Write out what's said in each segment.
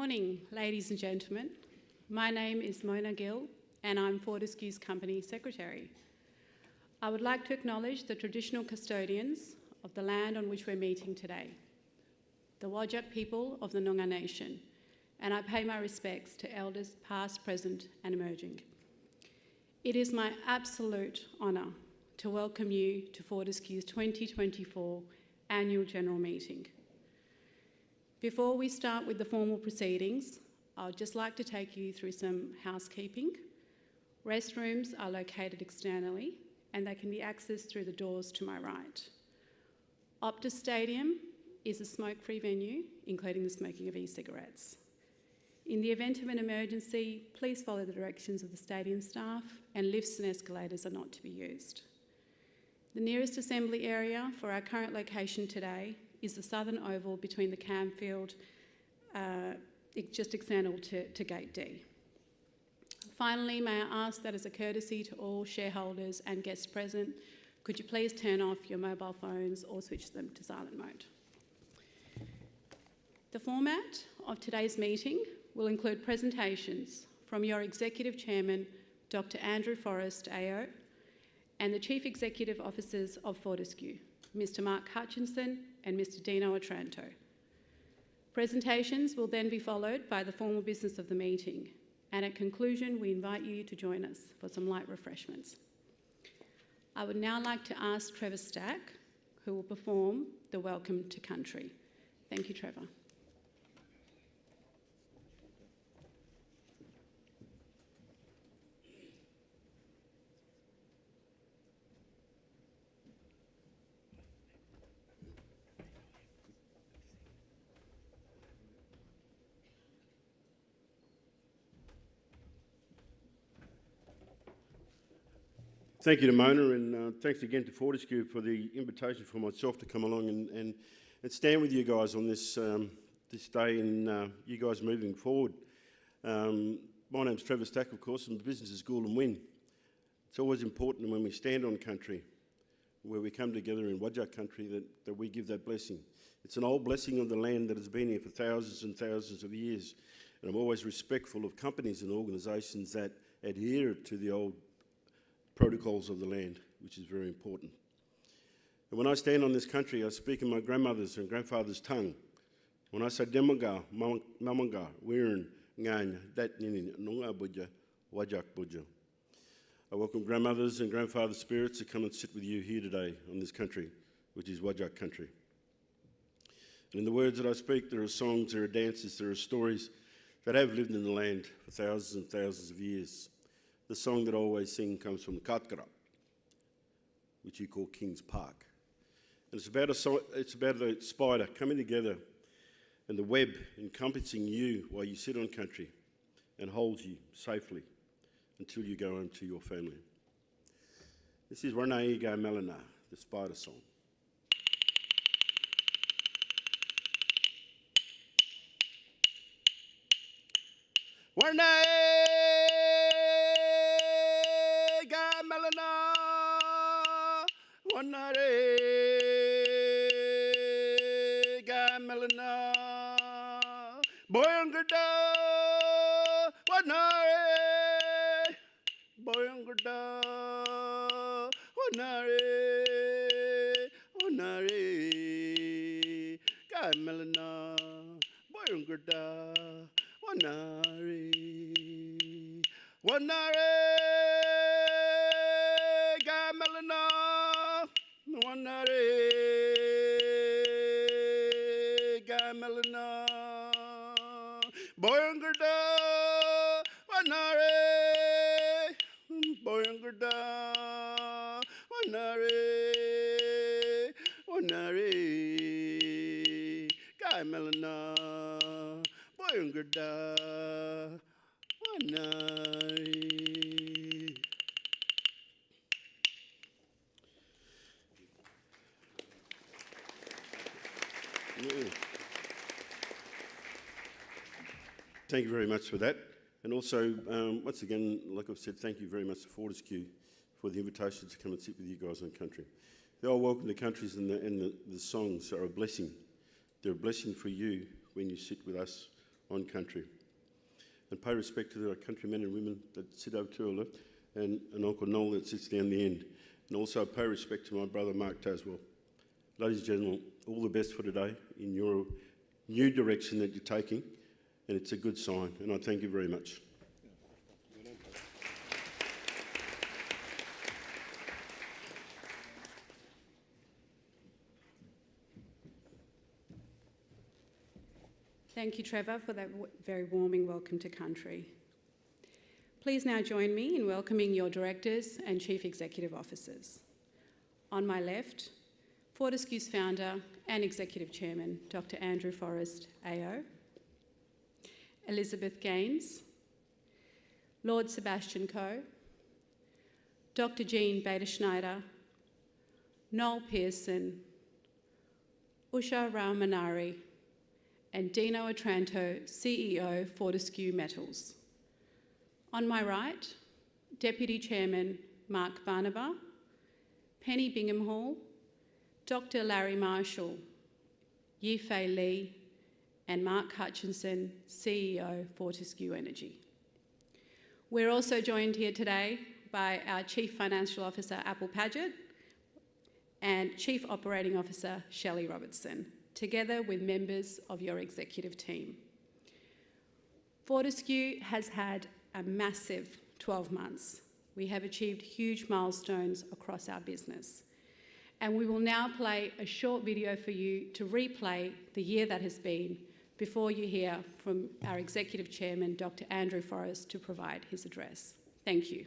morning, ladies and gentlemen. My name is Mona Gill and I'm Fortescue's Company Secretary. I would like to acknowledge the traditional custodians of the land on which we're meeting today, the Whadjuk people of the Noongar Nation, and I pay my respects to elders past, present and emerging. It is my absolute honour to welcome you to Fortescue's 2024 Annual General Meeting. Before we start with the formal proceedings, I would just like to take you through some housekeeping. Restrooms are located externally and they can be accessed through the doors to my right. Optus Stadium is a smoke-free venue, including the smoking of e-cigarettes. In the event of an emergency, please follow the directions of the stadium staff and lifts and escalators are not to be used. The nearest assembly area for our current location today is the southern oval between the Camfield, just external to Gate D. Finally, may I ask that as a courtesy to all shareholders and guests present, could you please turn off your mobile phones or switch them to silent mode. The format of today's meeting will include presentations from your Executive Chairman, Dr. Andrew Forrest AO, and the Chief Executive Officers of Fortescue, Mr. Mark Hutchinson and Mr. Dino Otranto. Presentations will then be followed by the formal business of the meeting, and at conclusion, we invite you to join us for some light refreshments. I would now like to ask Trevor Stack, who will perform the Welcome to Country. Thank you, Trevor. Thank you to Mona, and thanks again to Fortescue for the invitation for myself to come along and stand with you guys on this this day and you guys moving forward. My name's Trevor Stack, of course, and the business is Gould and Win. It's always important when we stand on country, where we come together in Whadjuk country, that we give that blessing. It's an old blessing of the land that has been here for thousands and thousands of years, and I'm always respectful of companies and organisations that adhere to the old protocols of the land, which is very important. And when I stand on this country, I speak in my grandmother's and grandfather's tongue. When I say Demaga, Mamanga, Wirin, Ngan, Dat Nini, Nunga Buja, Whadjuk Buja. I welcome grandmothers and grandfather spirits to come and sit with you here today on this country, which is Whadjuk country. And in the words that I speak, there are songs, there are dances, there are stories that have lived in the land for thousands and thousands of years. The song that I always sing comes from Katkara, which you call King's Park. And it's about a spider coming together and the web encompassing you while you sit on country and holds you safely until you go home to your family. This is Ranaiga Melina, the spider song. Wanare gamelana boyangada wanare boyangada wanare gamelana boyangada wanare gamelana Wanare gamelana boyangada wanare boyangada wanare gamelana boyangada wanare. Thank you very much for that. And also, once again, like I've said, thank you very much to Fortescue for the invitation to come and sit with you guys on country. The old Welcome to Countries and the songs are a blessing. They're a blessing for you when you sit with us on country. And pay respect to the countrymen and women that sit over to our left, and Uncle Noel that sits down the end. And also pay respect to my brother Mark Taswell. Ladies and gentlemen, all the best for today in your new direction that you're taking, and it's a good sign, and I thank you very much. Thank you, Trevor, for that very warming welcome to country. Please now join me in welcoming your directors and chief executive officers. On my left, Fortescue's founder and executive chairman, Dr. Andrew Forrest, AO, Elizabeth Gaines, Lord Sebastian Coe, Dr. Jean Bader-Schneider, Noel Pearson, Usha Ramanari, and Dino Otranto, CEO, Fortescue Metals. On my right, Deputy Chairman Mark Barnaby, Penny Bingham Hall, Dr. Larry Marshall, Yifei Lee, and Mark Hutchinson, CEO, Fortescue Energy. We're also joined here today by our Chief Financial Officer, Apple Paget, and Chief Operating Officer, Shelley Robertson, together with members of your executive team. Fortescue has had a massive 12 months. We have achieved huge milestones across our business. And we will now play a short video for you to replay the year that has been before you hear from our Executive Chairman, Dr. Andrew Forrest, to provide his address. Thank you.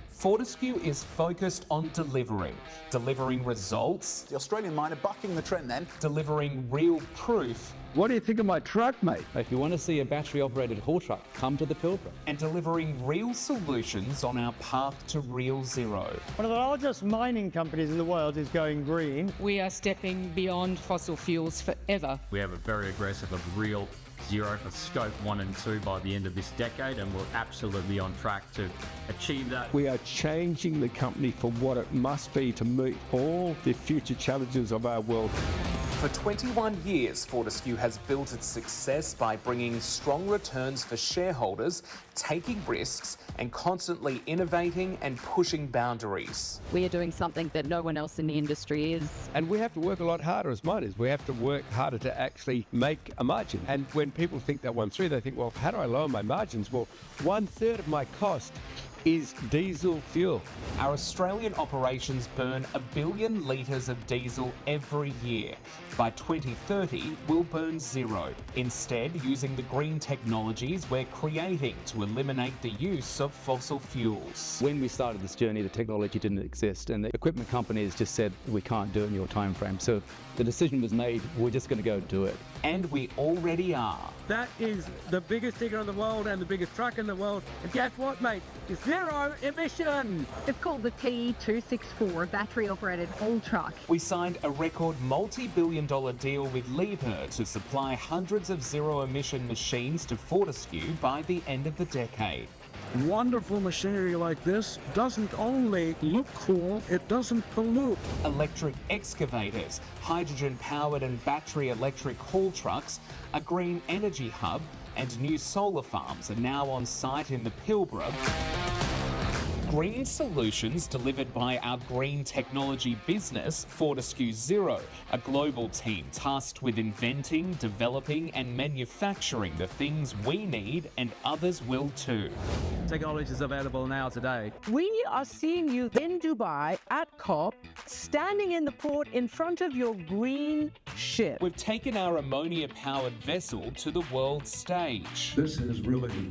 Fortescue is focused on delivering results. The Australian miner bucking the trend then. Delivering real proof. What do you think of my truck, mate? If you want to see a battery-operated haul truck, come to the Pilbara. And delivering real solutions on our path to real zero. One of the largest mining companies in the world is going green. We are stepping beyond fossil fuels forever. We have a very aggressive of real zero for scope 1 and 2 by the end of this decade, and we're absolutely on track to achieve that. We are changing the company for what it must be to meet all the future challenges of our world. For 21 years, Fortescue has built its success by bringing strong returns for shareholders, taking risks, and constantly innovating and pushing boundaries. We are doing something that no one else in the industry is. And we have to work a lot harder as miners. We have to work harder to actually make a margin. And when people think that one through, they think, well, how do I lower my margins? Well, 1/3 of my cost is diesel fuel. Our Australian operations burn 1 billion litres of diesel every year. By 2030, we'll burn zero. Instead, using the green technologies we're creating to eliminate the use of fossil fuels. When we started this journey, the technology didn't exist, and the equipment companies just said, we can't do it in your time frame. So the decision was made, we're just going to go do it. And we already are. That is the biggest digger in the world and the biggest truck in the world. And guess what, mate? It's zero emissions. It's called the T264 battery-operated haul truck. We signed a record multi-billion-dollar deal with Liebherr to supply hundreds of zero-emission machines to Fortescue by the end of the decade. Wonderful machinery like this doesn't only look cool, it doesn't pollute. Electric excavators, hydrogen-powered and battery electric haul trucks, a green energy hub, and new solar farms are now on site in the Pilbara. Green solutions delivered by our green technology business, Fortescue Zero, a global team tasked with inventing, developing and manufacturing the things we need and others will too. Technology is available now today. We are seeing you in Dubai at COP, standing in the port in front of your green ship. We've taken our ammonia-powered vessel to the world stage. This is really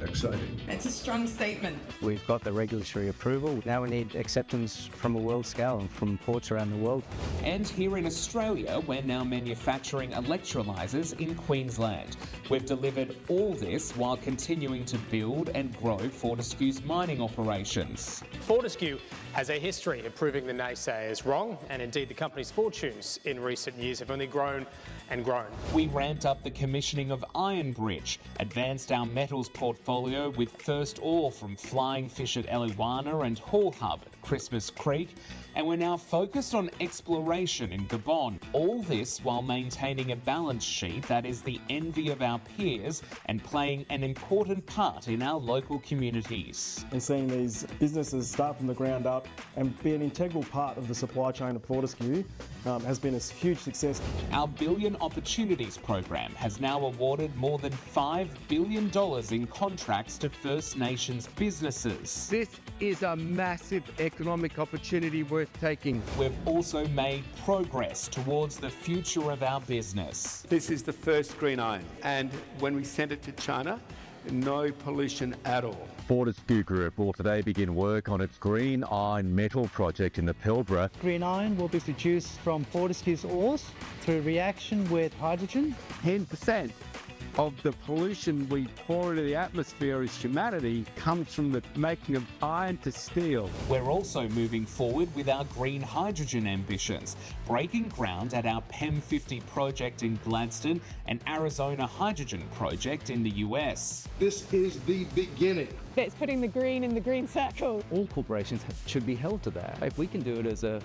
exciting. It's a strong statement. We've got the regulatory approval. Now we need acceptance from a world scale and from ports around the world. And here in Australia, we're now manufacturing electrolyzers in Queensland. We've delivered all this while continuing to build and grow Fortescue's mining operations. Fortescue has a history of proving the naysayers wrong, and indeed the company's fortunes in recent years have only grown and grown. We ramped up the commissioning of Iron Bridge, advanced our metals portfolio with first ore from Flying Fish at Eliwana and Hall Hub at Christmas Creek, and we're now focused on exploration in Gabon. All this while maintaining a balance sheet that is the envy of our peers and playing an important part in our local communities. And seeing these businesses start from the ground up and be an integral part of the supply chain of Fortescue has been a huge success. Our Billion Opportunities program has now awarded more than $5 billion in contracts to First Nations businesses. This is a massive economic opportunity worth taking. We've also made progress towards the future of our business. This is the first green iron, and when we sent it to China, no pollution at all. Fortescue Group will today begin work on its green iron metal project in the Pilbara. Green iron will be produced from Fortescue's ores through reaction with hydrogen. 10% of the pollution we pour into the atmosphere as humanity comes from the making of iron to steel. We're also moving forward with our green hydrogen ambitions, breaking ground at our PEM 50 project in Gladstone and Arizona Hydrogen project in the US. This is the beginning. That's putting the green in the green circle. All corporations should be held to that. If we can do it as a,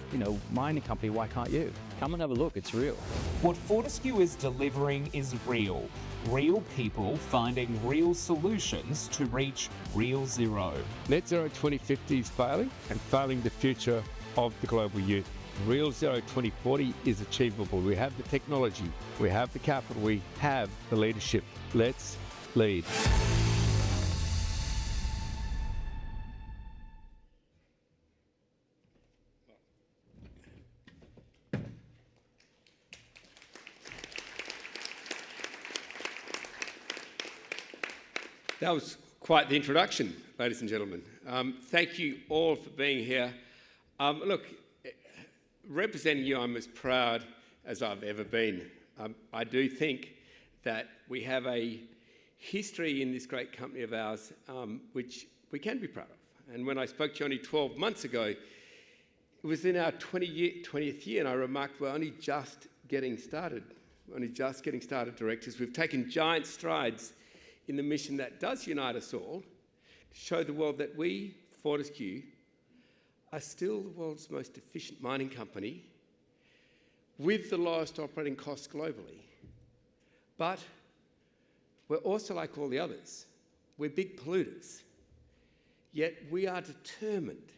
mining company, why can't you? Come and have a look, it's real. What Fortescue is delivering is real. Real people finding real solutions to reach real zero. Net Zero 2050 is failing and failing the future of the global youth. Real Zero 2040 is achievable. We have the technology, we have the capital, we have the leadership. Let's lead. That was quite the introduction, ladies and gentlemen. Thank you all for being here. Look, representing you, I'm as proud as I've ever been. I do think that we have a history in this great company of ours which we can be proud of. And when I spoke to you only 12 months ago, it was in our 20th year, and I remarked we're only just getting started. We're only just getting started, directors. We've taken giant strides in the mission that does unite us all, to show the world that we, Fortescue, are still the world's most efficient mining company with the lowest operating costs globally. But we're also like all the others. We're big polluters. Yet we are determined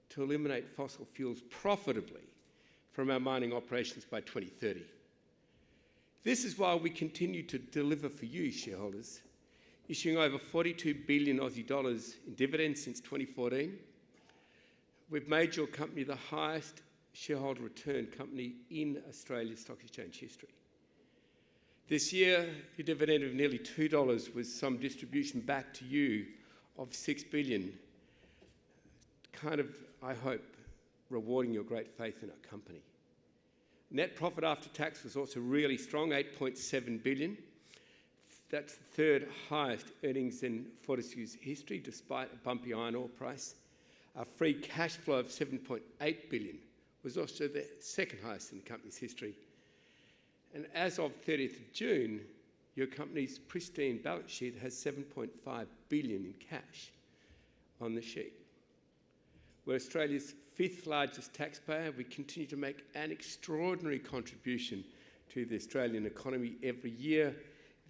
to eliminate fossil fuels profitably from our mining operations by 2030. This is why we continue to deliver for you, shareholders, issuing over 42 billion Aussie dollars in dividends since 2014. We've made your company the highest shareholder return company in Australia's stock exchange history. This year, your dividend of nearly $2 was some distribution back to you of $6 billion, kind of, I hope, rewarding your great faith in our company. Net profit after tax was also really strong, $8.7 billion. That's the third highest earnings in Fortescue's history, despite a bumpy iron ore price. Our free cash flow of $7.8 billion was also the second highest in the company's history. And as of 30th of June, your company's pristine balance sheet has $7.5 billion in cash on the sheet. We're Australia's 5th largest taxpayer. We continue to make an extraordinary contribution to the Australian economy every year.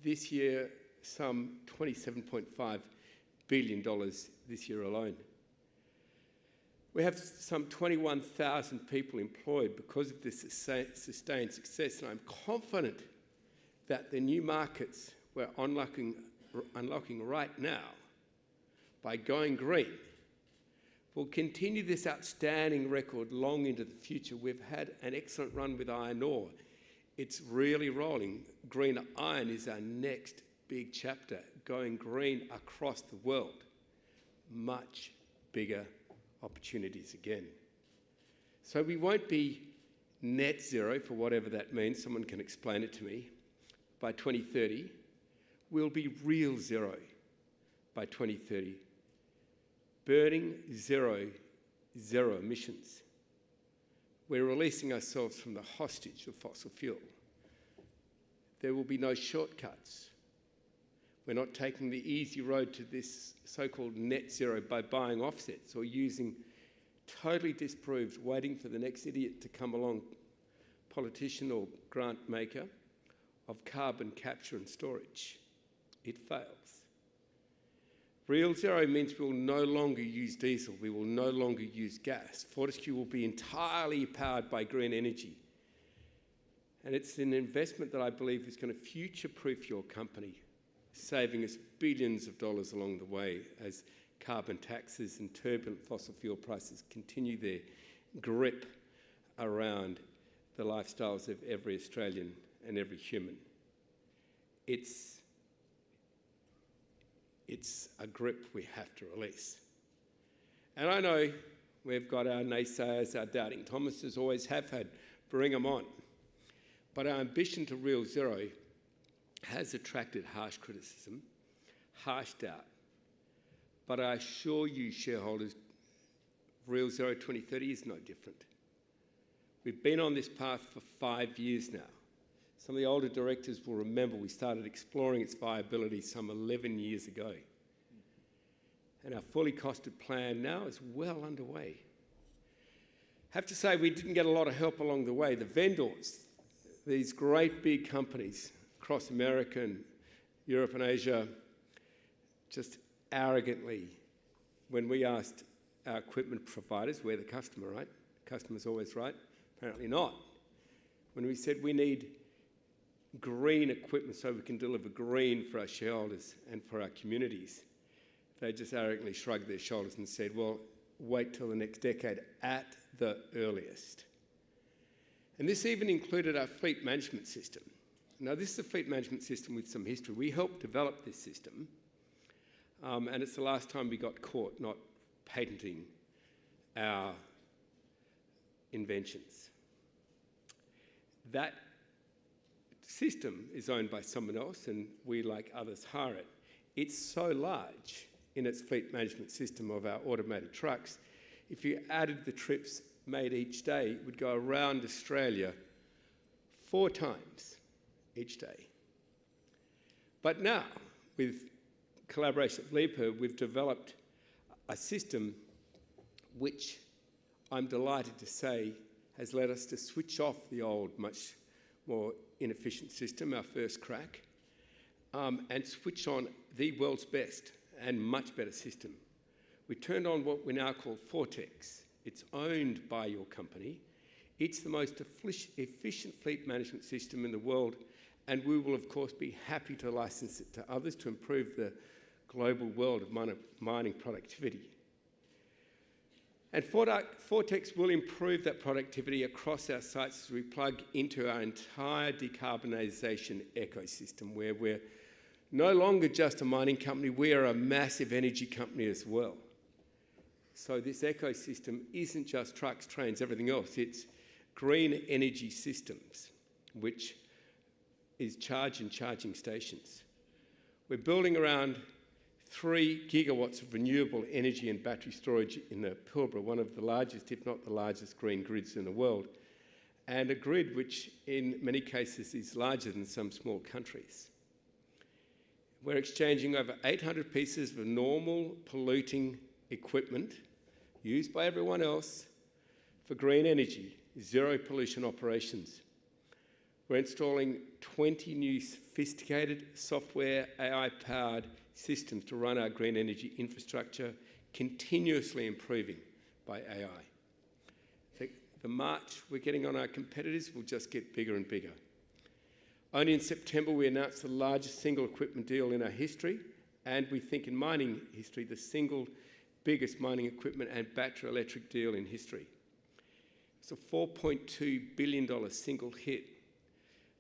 This year, some $27.5 billion this year alone. We have some 21,000 people employed because of this sustained success, and I'm confident that the new markets we're unlocking right now by going green will continue this outstanding record long into the future. We've had an excellent run with iron ore. It's really rolling. Green iron is our next big chapter, going green across the world. Much bigger opportunities again. So we won't be net zero, for whatever that means, someone can explain it to me, by 2030. We'll be real zero by 2030. Burning zero emissions. We're releasing ourselves from the hostage of fossil fuel. There will be no shortcuts. We're not taking the easy road to this so-called net zero by buying offsets or using totally disproved, waiting for the next idiot to come along, politician or grant maker, of carbon capture and storage. It fails. Real zero means we will no longer use diesel, we will no longer use gas. Fortescue will be entirely powered by green energy. And it's an investment that I believe is going to future-proof your company, saving us billions of dollars along the way as carbon taxes and turbulent fossil fuel prices continue their grip around the lifestyles of every Australian and every human. It's a grip we have to release. And I know we've got our naysayers, our doubting Thomases, always have had, bring them on. But our ambition to real zero has attracted harsh criticism, harsh doubt. But I assure you, shareholders, Real Zero 2030 is no different. We've been on this path for 5 years now. Some of the older directors will remember we started exploring its viability some 11 years ago. And our fully costed plan now is well underway. I have to say we didn't get a lot of help along the way. The vendors, these great big companies across America and Europe and Asia, just arrogantly, when we asked our equipment providers, we're the customer, right? Customer's always right. Apparently not. When we said we need green equipment so we can deliver green for our shareholders and for our communities, they just arrogantly shrugged their shoulders and said, well, wait till the next decade at the earliest. And this even included our fleet management system. Now, this is a fleet management system with some history. We helped develop this system, and it's the last time we got caught not patenting our inventions. That system is owned by someone else, and we, like others, hire it. It's so large in its fleet management system of our automated trucks, if you added the trips made each day, it would go around Australia 4 times each day. But now, with collaboration at Leaper, we've developed a system which I'm delighted to say has led us to switch off the old, much more inefficient system, our first crack, and switch on the world's best and much better system. We turned on what we now call Fortescue. It's owned by your company. It's the most efficient fleet management system in the world, and we will, of course, be happy to license it to others to improve the global world of mining productivity. And Fortescue will improve that productivity across our sites as we plug into our entire decarbonisation ecosystem, where we're no longer just a mining company, we are a massive energy company as well. So this ecosystem isn't just trucks, trains, everything else. It's green energy systems, which is charge and charging stations. We're building around 3 gigawatts of renewable energy and battery storage in the Pilbara, one of the largest, if not the largest, green grids in the world, and a grid which in many cases is larger than some small countries. We're exchanging over 800 pieces of normal polluting equipment used by everyone else for green energy, zero pollution operations. We're installing 20 new sophisticated software AI-powered systems to run our green energy infrastructure, continuously improving by AI. The march we're getting on our competitors will just get bigger and bigger. Only in September we announced the largest single equipment deal in our history, and we think in mining history, the single biggest mining equipment and battery electric deal in history. It's a $4.2 billion single hit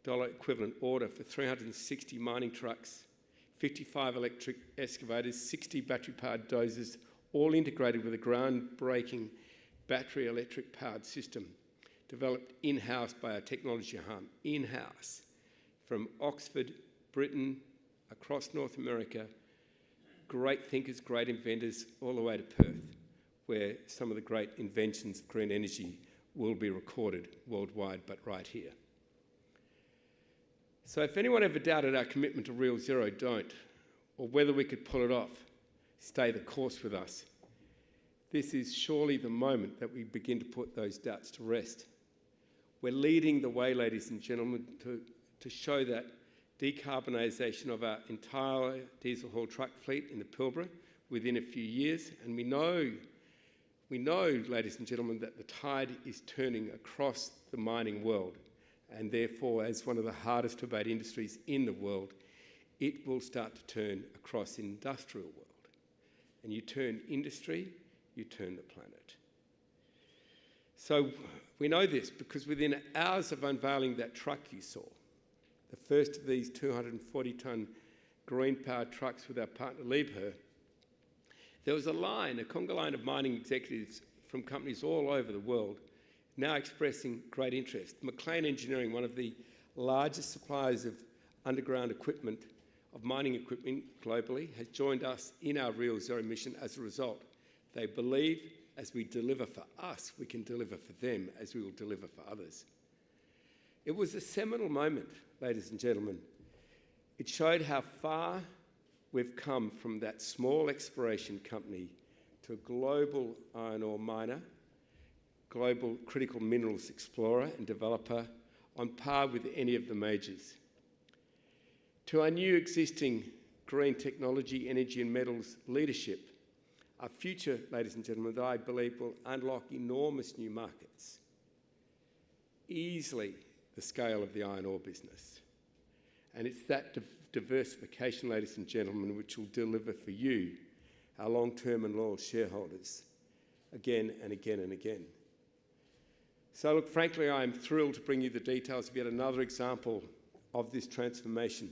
dollar equivalent order for 360 mining trucks, 55 electric excavators, 60 battery-powered dozers, all integrated with a groundbreaking battery electric-powered system developed in-house by our technology arm, in-house, from Oxford, Britain, across North America, great thinkers, great inventors, all the way to Perth, where some of the great inventions of green energy will be recorded worldwide, but right here. So if anyone ever doubted our commitment to Real Zero, don't, or whether we could pull it off, stay the course with us. This is surely the moment that we begin to put those doubts to rest. We're leading the way, ladies and gentlemen, to show that decarbonisation of our entire diesel haul truck fleet in the Pilbara within a few years. And we know, ladies and gentlemen, that the tide is turning across the mining world. And therefore, as one of the hardest to abate industries in the world, it will start to turn across the industrial world. And you turn industry, you turn the planet. So we know this because within hours of unveiling that truck you saw, the first of these 240-tonne green-powered trucks with our partner Liebherr, there was a conga line of mining executives from companies all over the world now expressing great interest. McLean Engineering, one of the largest suppliers of underground equipment, of mining equipment globally, has joined us in our Real Zero mission as a result. They believe as we deliver for us, we can deliver for them as we will deliver for others. It was a seminal moment, ladies and gentlemen. It showed how far we've come from that small exploration company to a global iron ore miner, global critical minerals explorer and developer on par with any of the majors. To our new existing green technology, energy and metals leadership, our future, ladies and gentlemen, that I believe will unlock enormous new markets, easily the scale of the iron ore business. And it's that diversification, ladies and gentlemen, which will deliver for you, our long-term and loyal shareholders, again and again and again. So look, frankly, I am thrilled to bring you the details of yet another example of this transformation.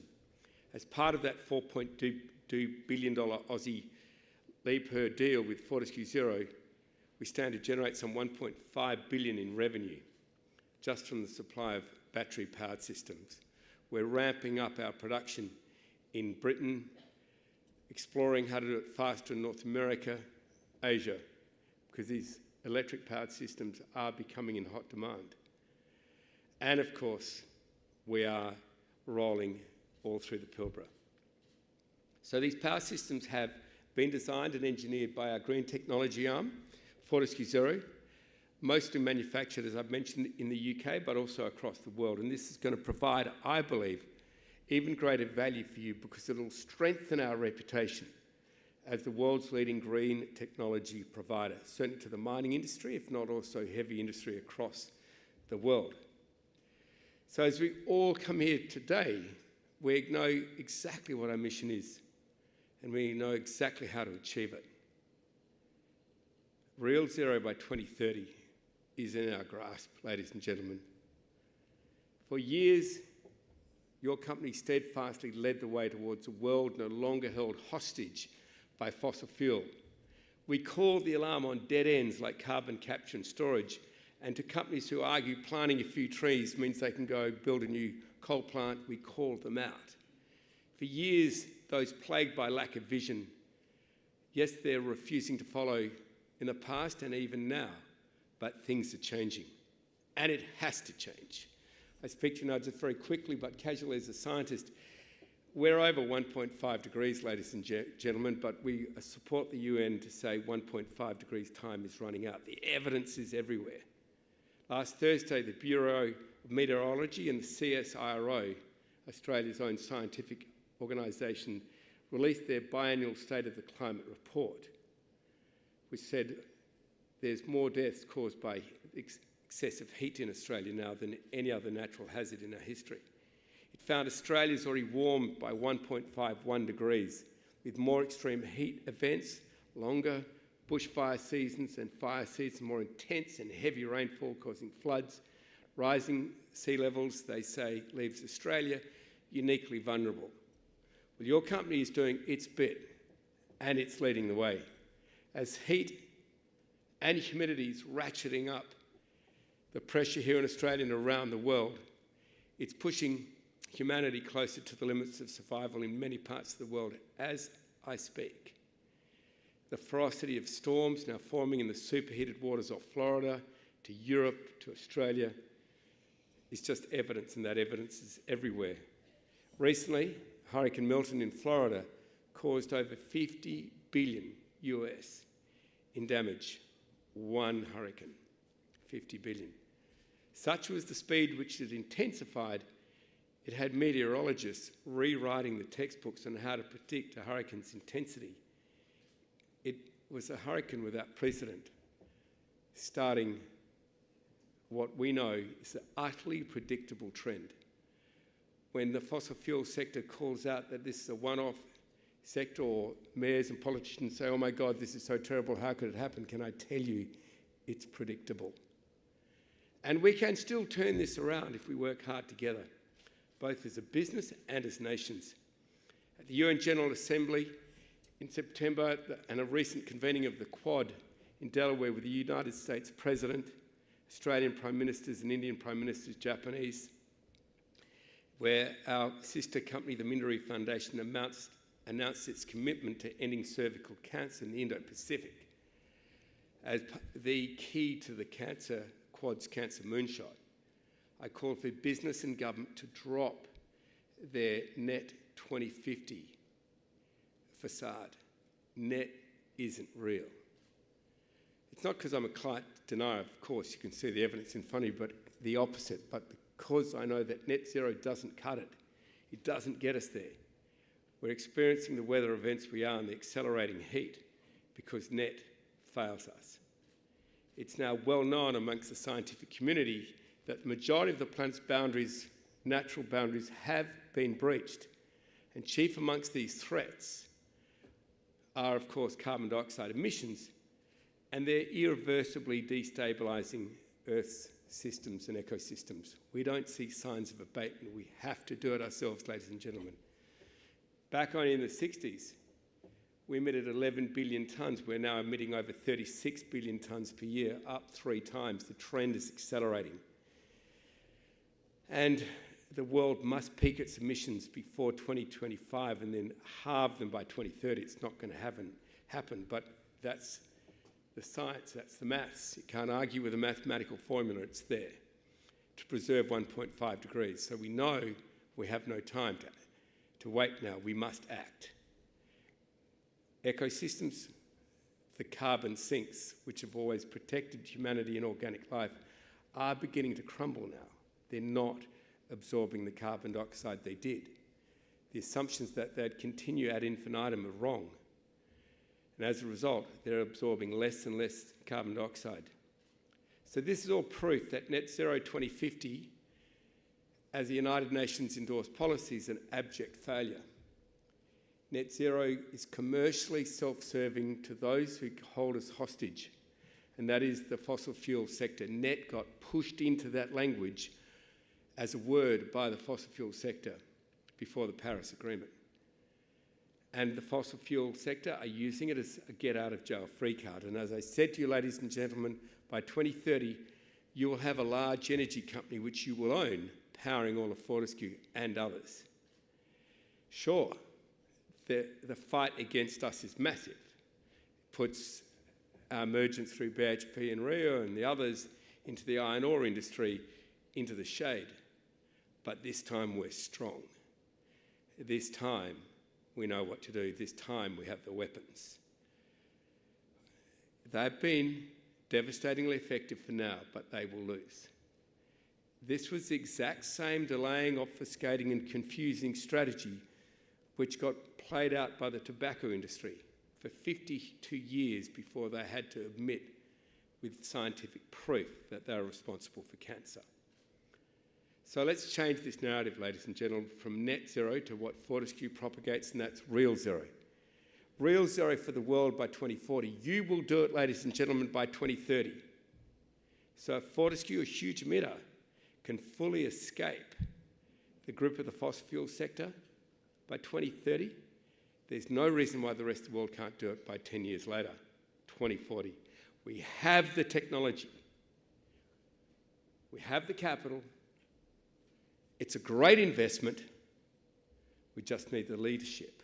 As part of that $4.2 billion Aussie Liebherr deal with Fortescue Zero, we stand to generate some $1.5 billion in revenue just from the supply of battery-powered systems. We're ramping up our production in Britain, exploring how to do it faster in North America, Asia, because these electric-powered systems are becoming in hot demand. And of course, we are rolling all through the Pilbara. So these power systems have been designed and engineered by our green technology arm, Fortescue Zero, mostly manufactured, as I've mentioned, in the UK, but also across the world. And this is going to provide, I believe, even greater value for you because it'll strengthen our reputation as the world's leading green technology provider, certainly to the mining industry, if not also heavy industry across the world. So as we all come here today, we know exactly what our mission is, and we know exactly how to achieve it. Real Zero by 2030 is in our grasp, ladies and gentlemen. For years, your company steadfastly led the way towards a world no longer held hostage by fossil fuel. We called the alarm on dead ends like carbon capture and storage, and to companies who argue planting a few trees means they can go build a new coal plant, we called them out. For years, those plagued by lack of vision, yes, they're refusing to follow in the past and even now, but things are changing, and it has to change. I speak to you now just very quickly, but casually as a scientist, we're over 1.5 degrees, ladies and gentlemen, but we support the UN to say 1.5 degrees time is running out. The evidence is everywhere. Last Thursday, the Bureau of Meteorology and the CSIRO, Australia's own scientific organisation, released their biannual State of the Climate report, which said there's more deaths caused by excessive heat in Australia now than any other natural hazard in our history. It found Australia's already warmed by 1.51 degrees, with more extreme heat events, longer bushfire seasons and fire seasons, more intense and heavy rainfall causing floods. Rising sea levels, they say, leaves Australia uniquely vulnerable. Well, your company is doing its bit, and it's leading the way. As heat and humidity is ratcheting up the pressure here in Australia and around the world, it's pushing humanity closer to the limits of survival in many parts of the world as I speak. The ferocity of storms now forming in the superheated waters off Florida, to Europe, to Australia, is just evidence, and that evidence is everywhere. Recently, Hurricane Milton in Florida caused over $50 billion US in damage. One hurricane, $50 billion. Such was the speed which it intensified, it had meteorologists rewriting the textbooks on how to predict a hurricane's intensity. It was a hurricane without precedent, starting what we know is an utterly predictable trend. When the fossil fuel sector calls out that this is a one-off sector, or mayors and politicians say, oh my God, this is so terrible, how could it happen? Can I tell you, it's predictable. And we can still turn this around if we work hard together, both as a business and as nations. At the UN General Assembly in September, and a recent convening of the Quad in Delaware with the United States President, Australian Prime Ministers and Indian Prime Ministers, Japanese, where our sister company, the Minderoo Foundation, announced its commitment to ending cervical cancer in the Indo-Pacific as the key to the Quad's cancer moonshot. I call for business and government to drop their net 2050 facade. Net isn't real. It's not because I'm a climate denier, of course, you can see the evidence in front of you, but the opposite. But because I know that net zero doesn't cut it, it doesn't get us there. We're experiencing the weather events we are and the accelerating heat because net fails us. It's now well known amongst the scientific community that the majority of the planet's boundaries, natural boundaries, have been breached. And chief amongst these threats are, of course, carbon dioxide emissions, and they're irreversibly destabilising Earth's systems and ecosystems. We don't see signs of abatement. We have to do it ourselves, ladies and gentlemen. Back on in the 60s, we emitted 11 billion tonnes. We're now emitting over 36 billion tonnes per year, up 3 times. The trend is accelerating. And the world must peak its emissions before 2025 and then halve them by 2030. It's not going to happen, but that's the science, that's the maths. You can't argue with a mathematical formula, it's there to preserve 1.5 degrees. So we know we have no time to wait now, we must act. Ecosystems, the carbon sinks, which have always protected humanity and organic life, are beginning to crumble now. They're not absorbing the carbon dioxide they did. The assumptions that they'd continue ad infinitum are wrong. And as a result, they're absorbing less and less carbon dioxide. So this is all proof that net zero 2050, as the United Nations endorsed policy, is an abject failure. Net zero is commercially self-serving to those who hold us hostage, and that is the fossil fuel sector. Net got pushed into that language as a word by the fossil fuel sector before the Paris Agreement. And the fossil fuel sector are using it as a get-out-of-jail-free card. And as I said to you, ladies and gentlemen, by 2030, you will have a large energy company which you will own, powering all of Fortescue and others. Sure, the fight against us is massive. It puts our emergence through BHP and Rio and the others into the iron ore industry, into the shade. But this time we're strong. This time we know what to do. This time we have the weapons. They've been devastatingly effective for now, but they will lose. This was the exact same delaying, obfuscating and confusing strategy which got played out by the tobacco industry for 52 years before they had to admit with scientific proof that they were responsible for cancer. So let's change this narrative, ladies and gentlemen, from net zero to what Fortescue propagates, and that's real zero. Real zero for the world by 2040. You will do it, ladies and gentlemen, by 2030. So if Fortescue, a huge emitter, can fully escape the grip of the fossil fuel sector by 2030, there's no reason why the rest of the world can't do it by 10 years later, 2040. We have the technology. We have the capital. It's a great investment. We just need the leadership.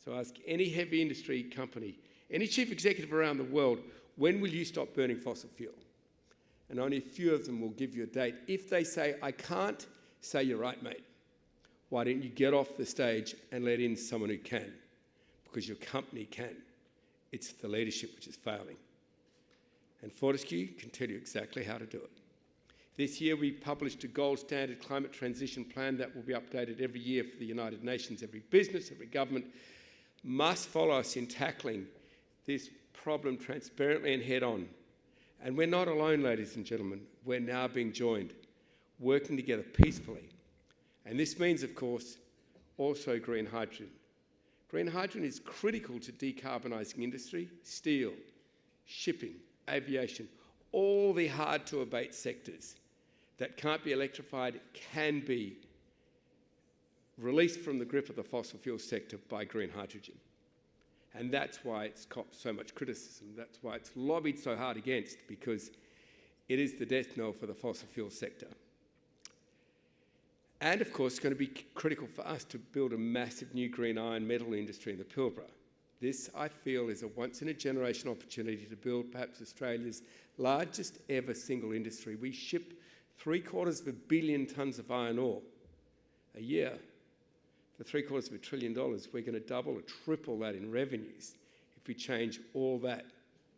So ask any heavy industry company, any chief executive around the world, when will you stop burning fossil fuel? And only a few of them will give you a date. If they say, I can't, say you're right, mate. Why don't you get off the stage and let in someone who can? Because your company can. It's the leadership which is failing. And Fortescue can tell you exactly how to do it. This year we published a gold standard climate transition plan that will be updated every year for the United Nations. Every business, every government must follow us in tackling this problem transparently and head on. And we're not alone, ladies and gentlemen. We're now being joined, working together peacefully. And this means, of course, also green hydrogen. Green hydrogen is critical to decarbonising industry, steel, shipping, aviation, all the hard-to-abate sectors that can't be electrified can be released from the grip of the fossil fuel sector by green hydrogen. And that's why it's copped so much criticism. That's why it's lobbied so hard against, because it is the death knell for the fossil fuel sector. And of course, it's going to be critical for us to build a massive new green iron metal industry in the Pilbara. This, I feel, is a once-in-a-generation opportunity to build perhaps Australia's largest ever single industry. We ship 750 million tonnes of iron ore a year. For $750 billion, we're going to double or triple that in revenues if we change all that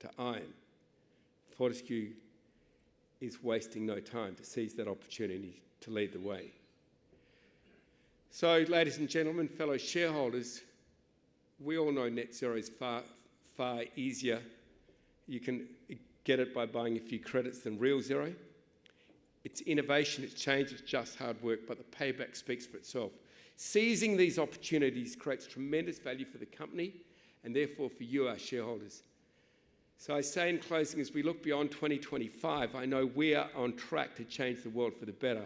to iron. Fortescue is wasting no time to seize that opportunity to lead the way. So, ladies and gentlemen, fellow shareholders, we all know net zero is far, far easier. You can get it by buying a few credits than real zero. It's innovation, it's change, it's just hard work, but the payback speaks for itself. Seizing these opportunities creates tremendous value for the company and therefore for you, our shareholders. So I say in closing, as we look beyond 2025, I know we are on track to change the world for the better.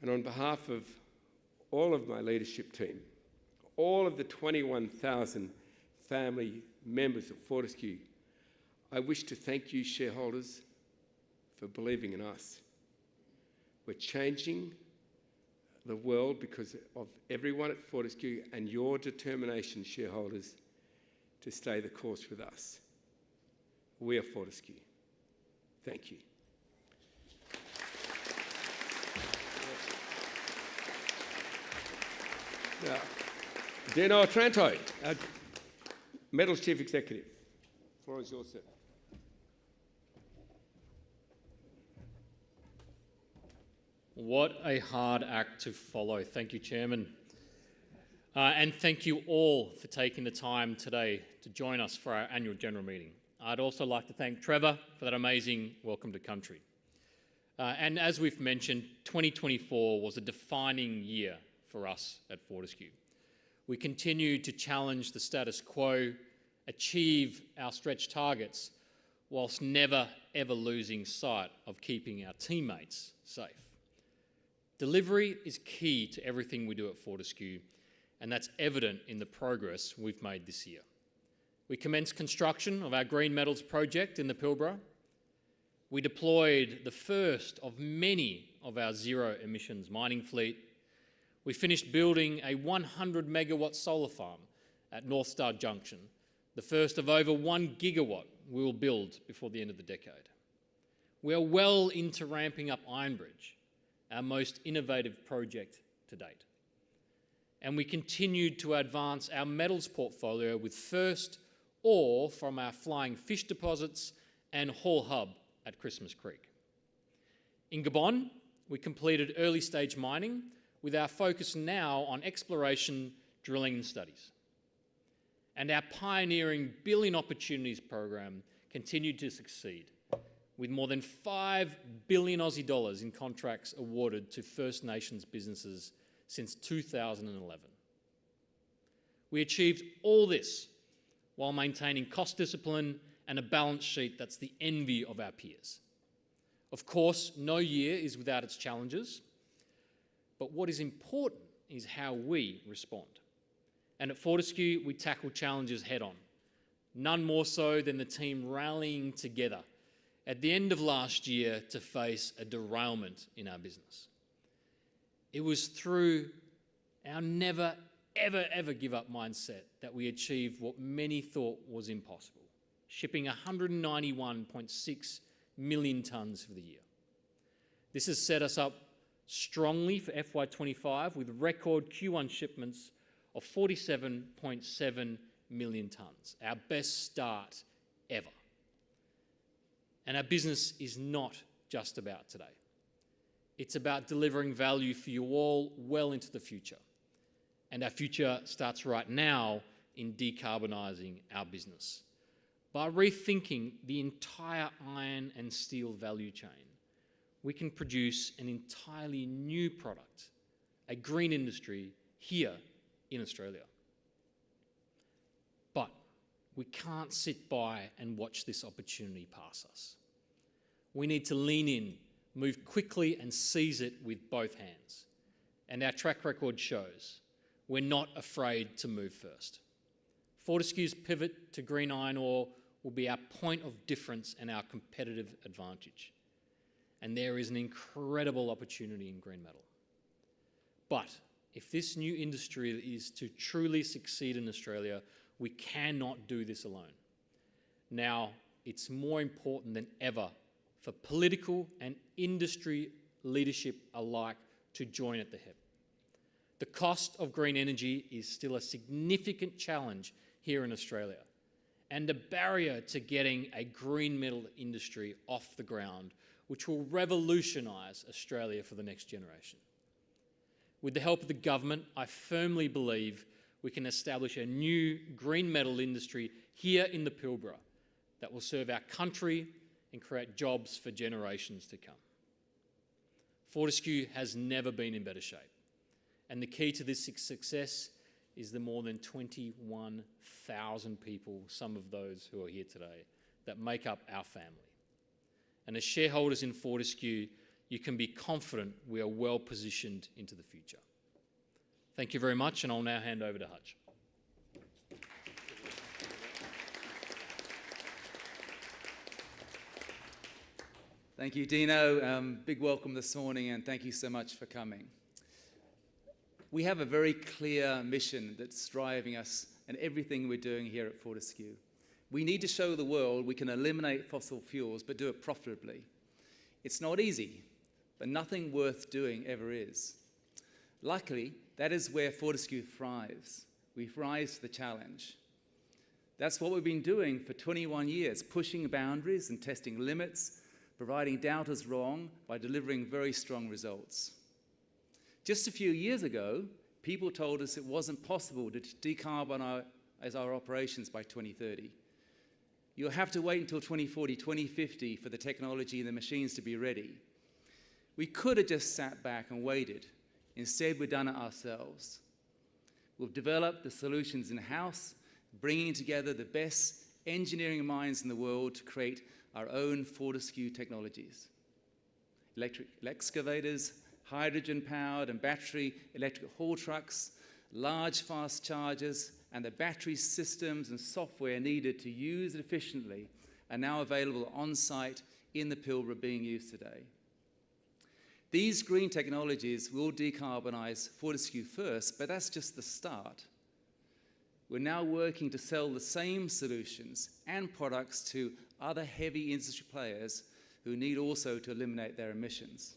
And on behalf of all of my leadership team, all of the 21,000 family members of Fortescue, I wish to thank you, shareholders, for believing in us. We're changing the world because of everyone at Fortescue and your determination, shareholders, to stay the course with us. We are Fortescue. Thank you. Now, Dino Otranto, our Metals Chief Executive. The floor is yours, sir. What a hard act to follow. Thank you, Chairman. And thank you all for taking the time today to join us for our annual general meeting. I'd also like to thank Trevor for that amazing welcome to country. And as we've mentioned, 2024 was a defining year for us at Fortescue. We continued to challenge the status quo, achieve our stretch targets, whilst never, ever losing sight of keeping our teammates safe. Delivery is key to everything we do at Fortescue, and that's evident in the progress we've made this year. We commenced construction of our green metals project in the Pilbara. We deployed the first of many of our zero emissions mining fleet. We finished building a 100 megawatt solar farm at North Star Junction, the first of over 1 gigawatt we will build before the end of the decade. We are well into ramping up Iron Bridge, our most innovative project to date. And we continued to advance our metals portfolio with first ore from our flying fish deposits and haul hub at Christmas Creek. In Gabon, we completed early stage mining with our focus now on exploration, drilling and studies. And our pioneering Billion Opportunities program continued to succeed, with more than 5 billion Aussie dollars in contracts awarded to First Nations businesses since 2011. We achieved all this while maintaining cost discipline and a balance sheet that's the envy of our peers. Of course, no year is without its challenges, but what is important is how we respond. And at Fortescue, we tackle challenges head on, none more so than the team rallying together at the end of last year to face a derailment in our business. It was through our never, ever, ever give up mindset that we achieved what many thought was impossible, shipping 191.6 million tonnes for the year. This has set us up strongly for FY25 with record Q1 shipments of 47.7 million tonnes, our best start ever. And our business is not just about today. It's about delivering value for you all well into the future. And our future starts right now in decarbonising our business. By rethinking the entire iron and steel value chain, we can produce an entirely new product, a green industry here in Australia. But we can't sit by and watch this opportunity pass us. We need to lean in, move quickly and seize it with both hands. And our track record shows we're not afraid to move first. Fortescue's pivot to green iron ore will be our point of difference and our competitive advantage. And there is an incredible opportunity in green metal. But if this new industry is to truly succeed in Australia, we cannot do this alone. Now, it's more important than ever for political and industry leadership alike to join at the hip. The cost of green energy is still a significant challenge here in Australia and a barrier to getting a green metal industry off the ground, which will revolutionise Australia for the next generation. With the help of the government, I firmly believe we can establish a new green metal industry here in the Pilbara that will serve our country and create jobs for generations to come. Fortescue has never been in better shape, and the key to this success is the more than 21,000 people, some of those who are here today, that make up our family. And as shareholders in Fortescue, you can be confident we are well positioned into the future. Thank you very much, and I'll now hand over to Hutch. Thank you, Dino. Big welcome this morning, and thank you so much for coming. We have a very clear mission that's driving us and everything we're doing here at Fortescue. We need to show the world we can eliminate fossil fuels, but do it profitably. It's not easy, but nothing worth doing ever is. Luckily, that is where Fortescue thrives. We rise to the challenge. That's what we've been doing for 21 years, pushing boundaries and testing limits, providing doubters wrong by delivering very strong results. Just a few years ago, people told us it wasn't possible to decarbonise our operations by 2030. You'll have to wait until 2040, 2050 for the technology and the machines to be ready. We could have just sat back and waited. Instead, we've done it ourselves. We've developed the solutions in-house, bringing together the best engineering minds in the world to create our own Fortescue technologies. Electric excavators, hydrogen-powered and battery electric haul trucks, large fast chargers, and the battery systems and software needed to use it efficiently are now available on-site in the Pilbara being used today. These green technologies will decarbonise Fortescue first, but that's just the start. We're now working to sell the same solutions and products to other heavy industry players who need also to eliminate their emissions.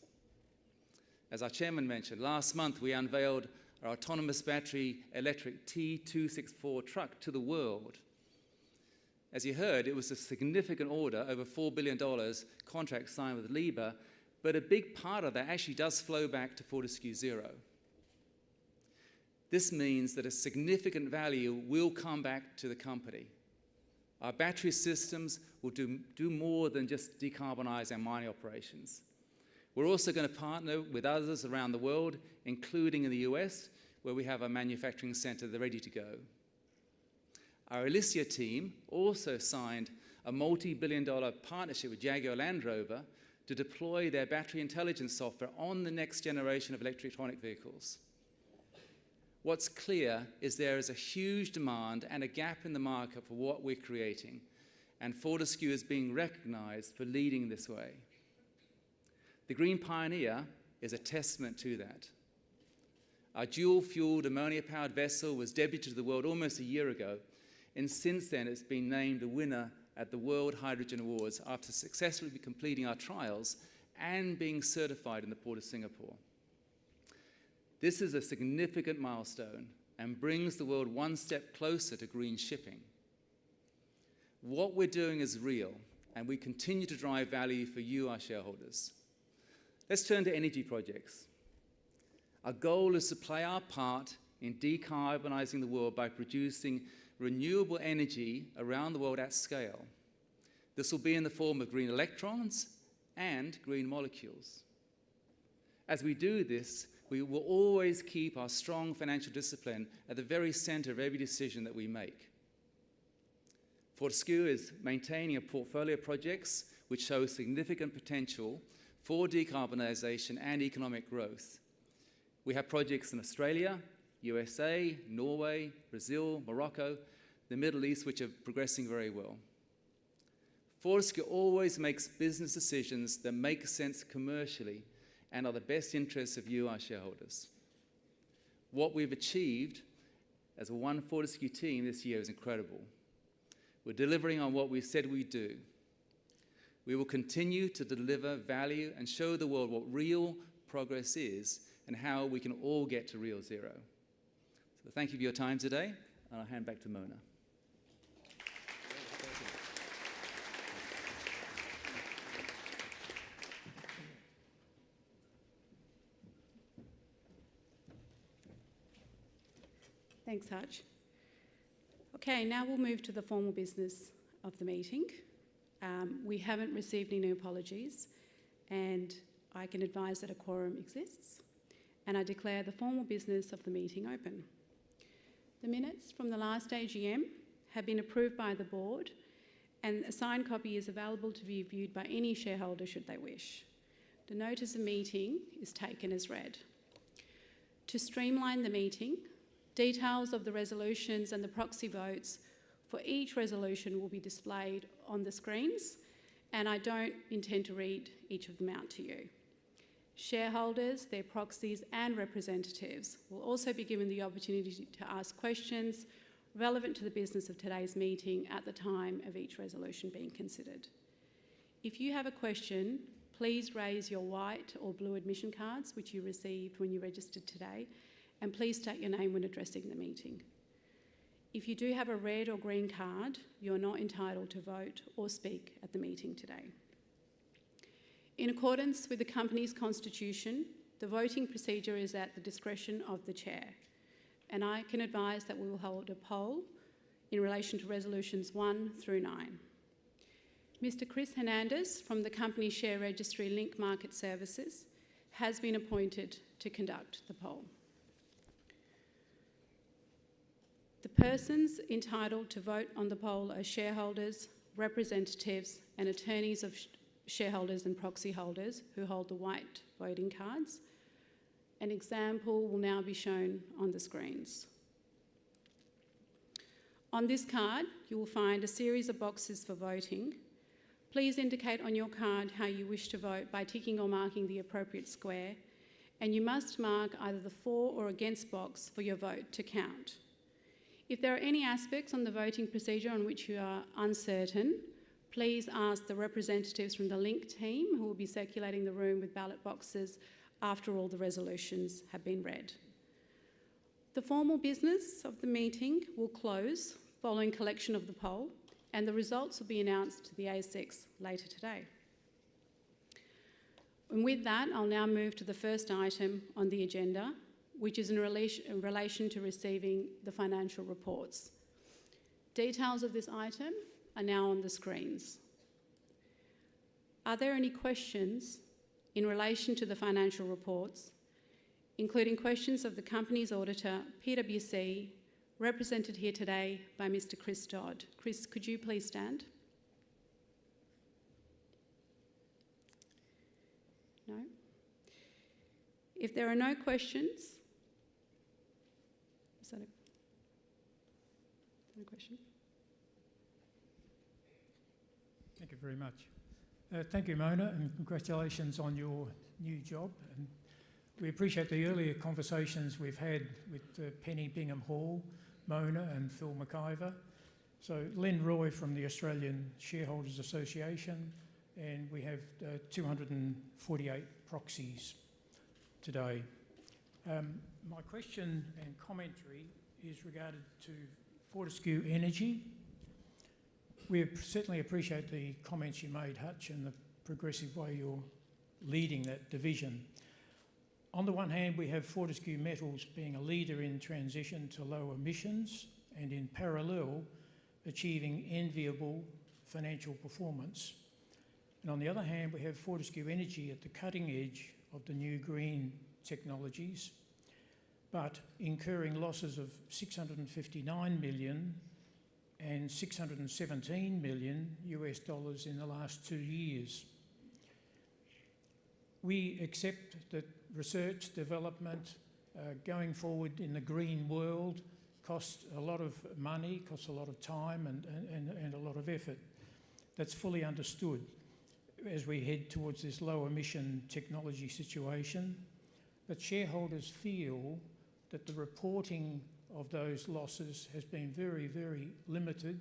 As our chairman mentioned, last month we unveiled our autonomous battery electric T264 truck to the world. As you heard, it was a significant order, over $4 billion contract signed with Liebherr, but a big part of that actually does flow back to Fortescue Zero. This means that a significant value will come back to the company. Our battery systems will do more than just decarbonise our mining operations. We're also going to partner with others around the world, including in the US, where we have a manufacturing centre that's ready to go. Our Alicia team also signed a multi-billion-dollar partnership with Jaguar Land Rover to deploy their battery intelligence software on the next generation of electronic vehicles. What's clear is there is a huge demand and a gap in the market for what we're creating, and Fortescue is being recognised for leading this way. The Green Pioneer is a testament to that. Our dual-fueled ammonia-powered vessel was debuted to the world almost a year ago, and since then it's been named a winner at the World Hydrogen Awards after successfully completing our trials and being certified in the Port of Singapore. This is a significant milestone and brings the world one step closer to green shipping. What we're doing is real, and we continue to drive value for you, our shareholders. Let's turn to energy projects. Our goal is to play our part in decarbonising the world by producing renewable energy around the world at scale. This will be in the form of green electrons and green molecules. As we do this, we will always keep our strong financial discipline at the very centre of every decision that we make. Fortescue is maintaining a portfolio of projects which show significant potential for decarbonisation and economic growth. We have projects in Australia, USA, Norway, Brazil, Morocco, the Middle East, which are progressing very well. Fortescue always makes business decisions that make sense commercially and are the best interests of you, our shareholders. What we've achieved as a One Fortescue team this year is incredible. We're delivering on what we said we'd do. We will continue to deliver value and show the world what real progress is and how we can all get to real zero. So thank you for your time today, and I'll hand back to Mona. Thanks, Hutch. Okay, now we'll move to the formal business of the meeting. We haven't received any apologies, and I can advise that a quorum exists, and I declare the formal business of the meeting open. The minutes from the last AGM have been approved by the board, and a signed copy is available to be viewed by any shareholder should they wish. The notice of meeting is taken as read. To streamline the meeting, details of the resolutions and the proxy votes for each resolution will be displayed on the screens, and I don't intend to read each of them out to you. Shareholders, their proxies and representatives will also be given the opportunity to ask questions relevant to the business of today's meeting at the time of each resolution being considered. If you have a question, please raise your white or blue admission cards, which you received when you registered today, and please state your name when addressing the meeting. If you do have a red or green card, you are not entitled to vote or speak at the meeting today. In accordance with the company's constitution, the voting procedure is at the discretion of the chair, and I can advise that we will hold a poll in relation to resolutions 1 through 9. Mr. Chris Hernandez from the company share registry Link Market Services has been appointed to conduct the poll. The persons entitled to vote on the poll are shareholders, representatives and attorneys of shareholders and proxy holders who hold the white voting cards. An example will now be shown on the screens. On this card, you will find a series of boxes for voting. Please indicate on your card how you wish to vote by ticking or marking the appropriate square, and you must mark either the for or against box for your vote to count. If there are any aspects on the voting procedure on which you are uncertain, please ask the representatives from the Link team who will be circulating the room with ballot boxes after all the resolutions have been read. The formal business of the meeting will close following collection of the poll, and the results will be announced to the ASX later today. And with that, I'll now move to the first item on the agenda, which is in relation to receiving the financial reports. Details of this item are now on the screens. Are there any questions in relation to the financial reports, including questions of the company's auditor, PwC, represented here today by Mr. Chris Dodd? Chris, could you please stand? No? If there are no questions, is that a question? Thank you very much. Thank you, Mona, and congratulations on your new job. And we appreciate the earlier conversations we've had with Penny Bingham-Hall, Mona and Phil McIver. So Len Roy from the Australian Shareholders Association, and we have 248 proxies today. My question and commentary is regarded to Fortescue Energy. We certainly appreciate the comments you made, Hutch, and the progressive way you're leading that division. On the one hand, we have Fortescue Metals being a leader in transition to low emissions and in parallel achieving enviable financial performance. And on the other hand, we have Fortescue Energy at the cutting edge of the new green technologies, but incurring losses of $659 million and $617 million US dollars in the last 2 years. We accept that research, development, going forward in the green world costs a lot of money, costs a lot of time and a lot of effort. That's fully understood as we head towards this low emission technology situation. But shareholders feel that the reporting of those losses has been very, very limited.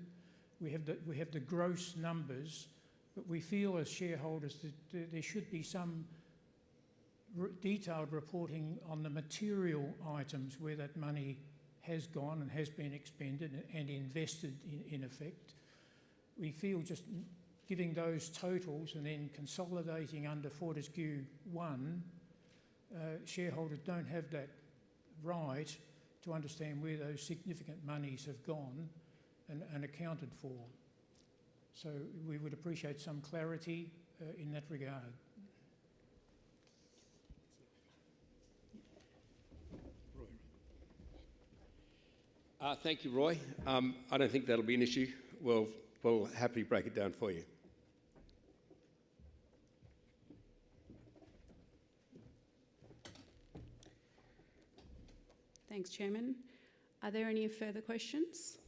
We have the gross numbers, but we feel as shareholders that there should be some detailed reporting on the material items where that money has gone and has been expended and invested in effect. We feel just giving those totals and then consolidating under Fortescue 1, shareholders don't have that right to understand where those significant monies have gone and accounted for. So we would appreciate some clarity in that regard. Thank you, Roy. I don't think that'll be an issue. We'll happily break it down for you. Thanks, Chairman. Are there any further questions?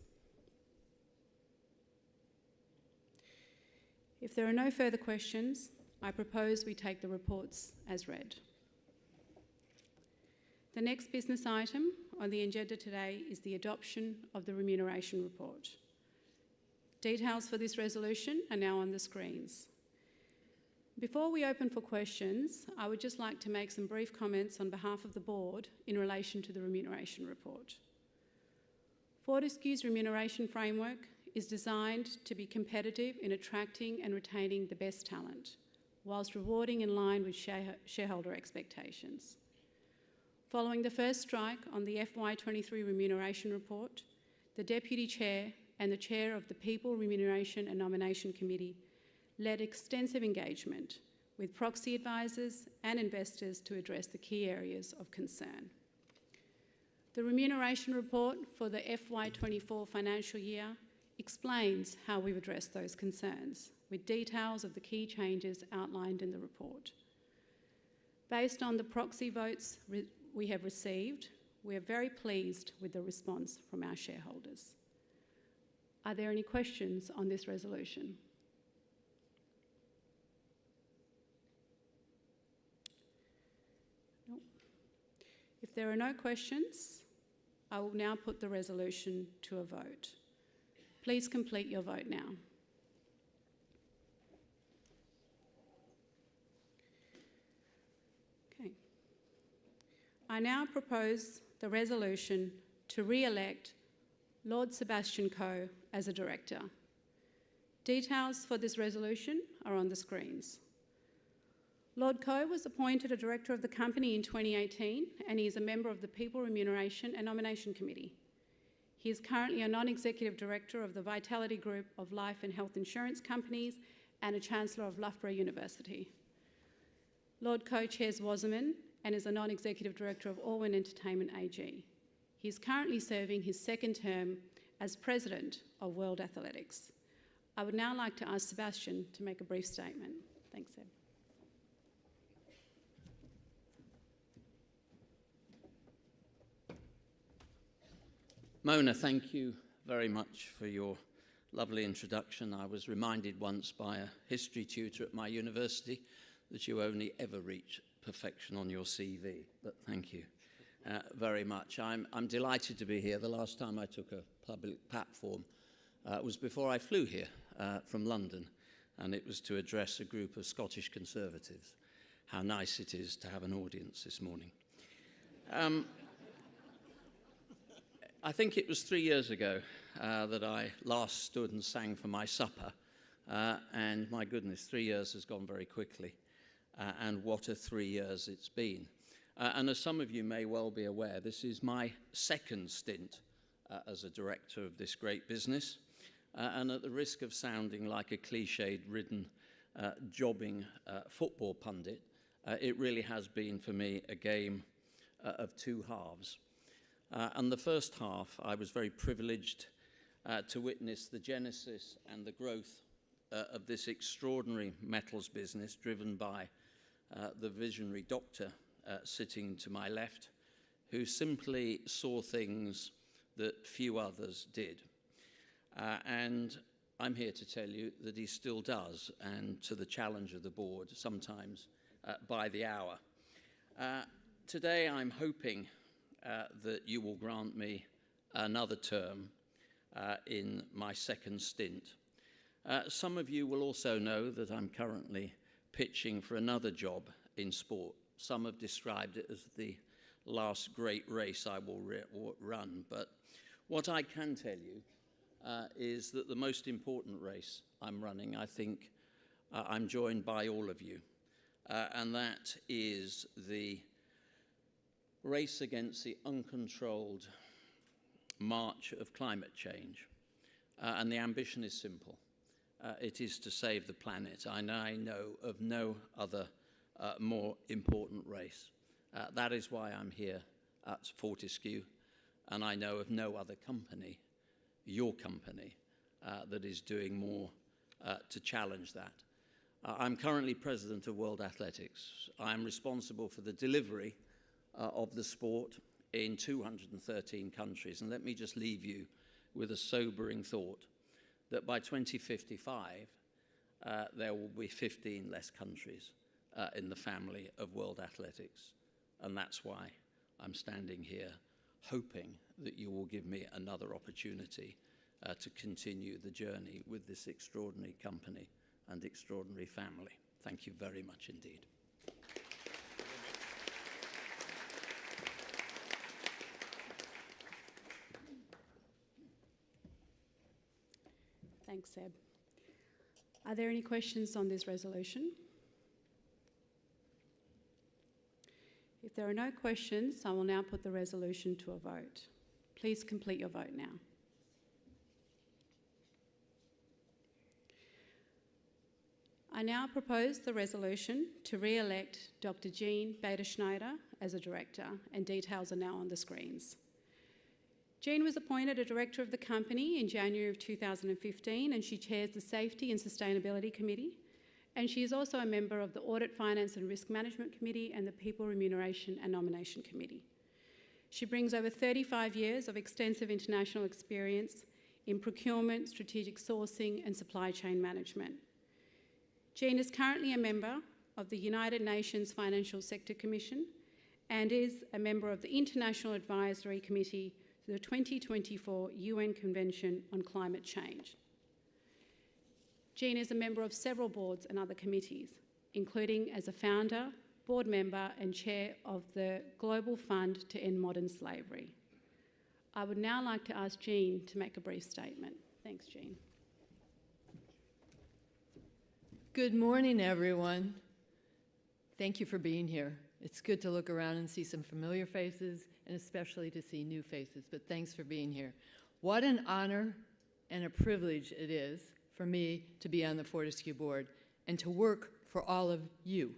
If there are no further questions, I propose we take the reports as read. The next business item on the agenda today is the adoption of the remuneration report. Details for this resolution are now on the screens. Before we open for questions, I would just like to make some brief comments on behalf of the board in relation to the remuneration report. Fortescue's remuneration framework is designed to be competitive in attracting and retaining the best talent, whilst rewarding in line with shareholder expectations. Following the first strike on the FY23 remuneration report, the Deputy Chair and the Chair of the People, Remuneration and Nomination Committee led extensive engagement with proxy advisors and investors to address the key areas of concern. The remuneration report for the FY24 financial year explains how we've addressed those concerns, with details of the key changes outlined in the report. Based on the proxy votes we have received, we are very pleased with the response from our shareholders. Are there any questions on this resolution? No. If there are no questions, I will now put the resolution to a vote. Please complete your vote now. Okay. I now propose the resolution to re-elect Lord Sebastian Coe as a director. Details for this resolution are on the screens. Lord Coe was appointed a director of the company in 2018 and he is a member of the People, Remuneration and Nomination Committee. He is currently a non-executive director of the Vitality Group of life and health insurance companies and a Chancellor of Loughborough University. Lord Coe chairs Wasserman and is a non-executive director of Allwyn Entertainment AG. He is currently serving his second term as President of World Athletics. I would now like to ask Sebastian to make a brief statement. Thanks, Seb. Mona, thank you very much for your lovely introduction. I was reminded once by a history tutor at my university that you only ever reach perfection on your CV, but thank you very much. I'm delighted to be here. The last time I took a public platform was before I flew here from London, and it was to address a group of Scottish Conservatives. How nice it is to have an audience this morning. I think it was 3 years ago that I last stood and sang for my supper, and my goodness, 3 years has gone very quickly, and what a 3 years it's been. And as some of you may well be aware, this is my second stint as a director of this great business, and at the risk of sounding like a cliched-ridden, jobbing football pundit, it really has been for me a game of two halves. And the first half, I was very privileged to witness the genesis and the growth of this extraordinary metals business driven by the visionary doctor sitting to my left, who simply saw things that few others did. And I'm here to tell you that he still does, and to the challenge of the board, sometimes by the hour. Today I'm hoping that you will grant me another term in my second stint. Some of you will also know that I'm currently pitching for another job in sport. Some have described it as the last great race I will run, but what I can tell you is that the most important race I'm running, I think I'm joined by all of you, and that is the race against the uncontrolled march of climate change. And the ambition is simple. It is to save the planet. I know of no other more important race. That is why I'm here at Fortescue, and I know of no other company, your company, that is doing more to challenge that. I'm currently president of World Athletics. I'm responsible for the delivery of the sport in 213 countries. And let me just leave you with a sobering thought that by 2055, there will be 15 less countries in the family of World Athletics. And that's why I'm standing here hoping that you will give me another opportunity to continue the journey with this extraordinary company and extraordinary family. Thank you very much indeed. Thanks, Seb. Are there any questions on this resolution? If there are no questions, I will now put the resolution to a vote. Please complete your vote now. I now propose the resolution to re-elect Dr. Jean Bader-Schneider as a director, and details are now on the screens. Jean was appointed a director of the company in January of 2015, and she chairs the Safety and Sustainability Committee, and she is also a member of the Audit, Finance and Risk Management Committee and the People, Remuneration and Nomination Committee. She brings over 35 years of extensive international experience in procurement, strategic sourcing and supply chain management. Jean is currently a member of the United Nations Financial Sector Commission and is a member of the International Advisory Committee to the 2024 UN Convention on Climate Change. Jean is a member of several boards and other committees, including as a founder, board member and chair of the Global Fund to End Modern Slavery. I would now like to ask Jean to make a brief statement. Thanks, Jean. Good morning, everyone. Thank you for being here. It's good to look around and see some familiar faces, and especially to see new faces, but thanks for being here. What an honor and a privilege it is for me to be on the Fortescue board and to work for all of you.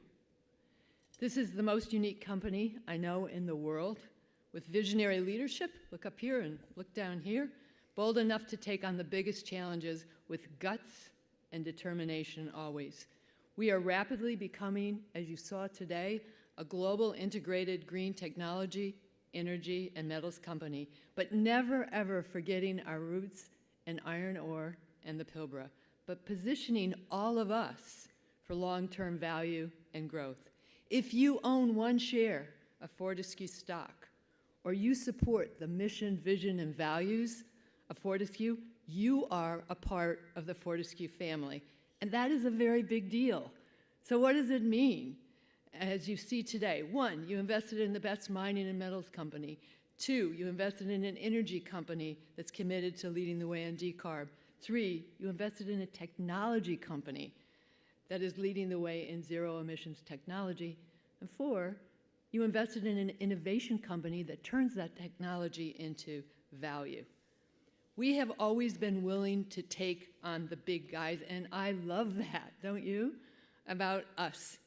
This is the most unique company I know in the world, with visionary leadership, look up here and look down here, bold enough to take on the biggest challenges with guts and determination always. We are rapidly becoming, as you saw today, a global integrated green technology, energy, and metals company, but never ever forgetting our roots in iron ore and the Pilbara, but positioning all of us for long-term value and growth. If you own one share of Fortescue stock, or you support the mission, vision, and values of Fortescue, you are a part of the Fortescue family, and that is a very big deal. So what does it mean? As you see today, 1, you invested in the best mining and metals company. 2, you invested in an energy company that's committed to leading the way on decarb. 3, you invested in a technology company that is leading the way in zero emissions technology. And 4, you invested in an innovation company that turns that technology into value. We have always been willing to take on the big guys, and I love that, don't you, about us.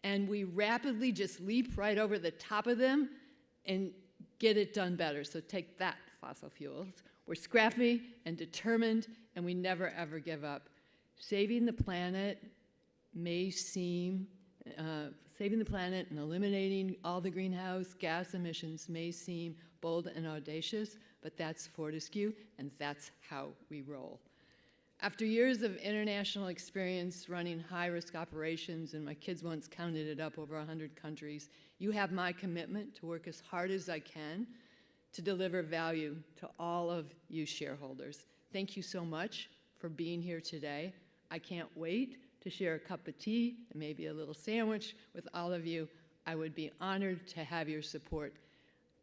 And we rapidly just leap right over the top of them and get it done better. So take that, fossil fuels. We're scrappy and determined, and we never, ever give up. Saving the planet may seem, saving the planet and eliminating all the greenhouse gas emissions may seem bold and audacious, but that's Fortescue, and that's how we roll. After years of international experience running high-risk operations, and my kids once counted it up, over 100 countries, you have my commitment to work as hard as I can to deliver value to all of you shareholders. Thank you so much for being here today. I can't wait to share a cup of tea and maybe a little sandwich with all of you. I would be honored to have your support.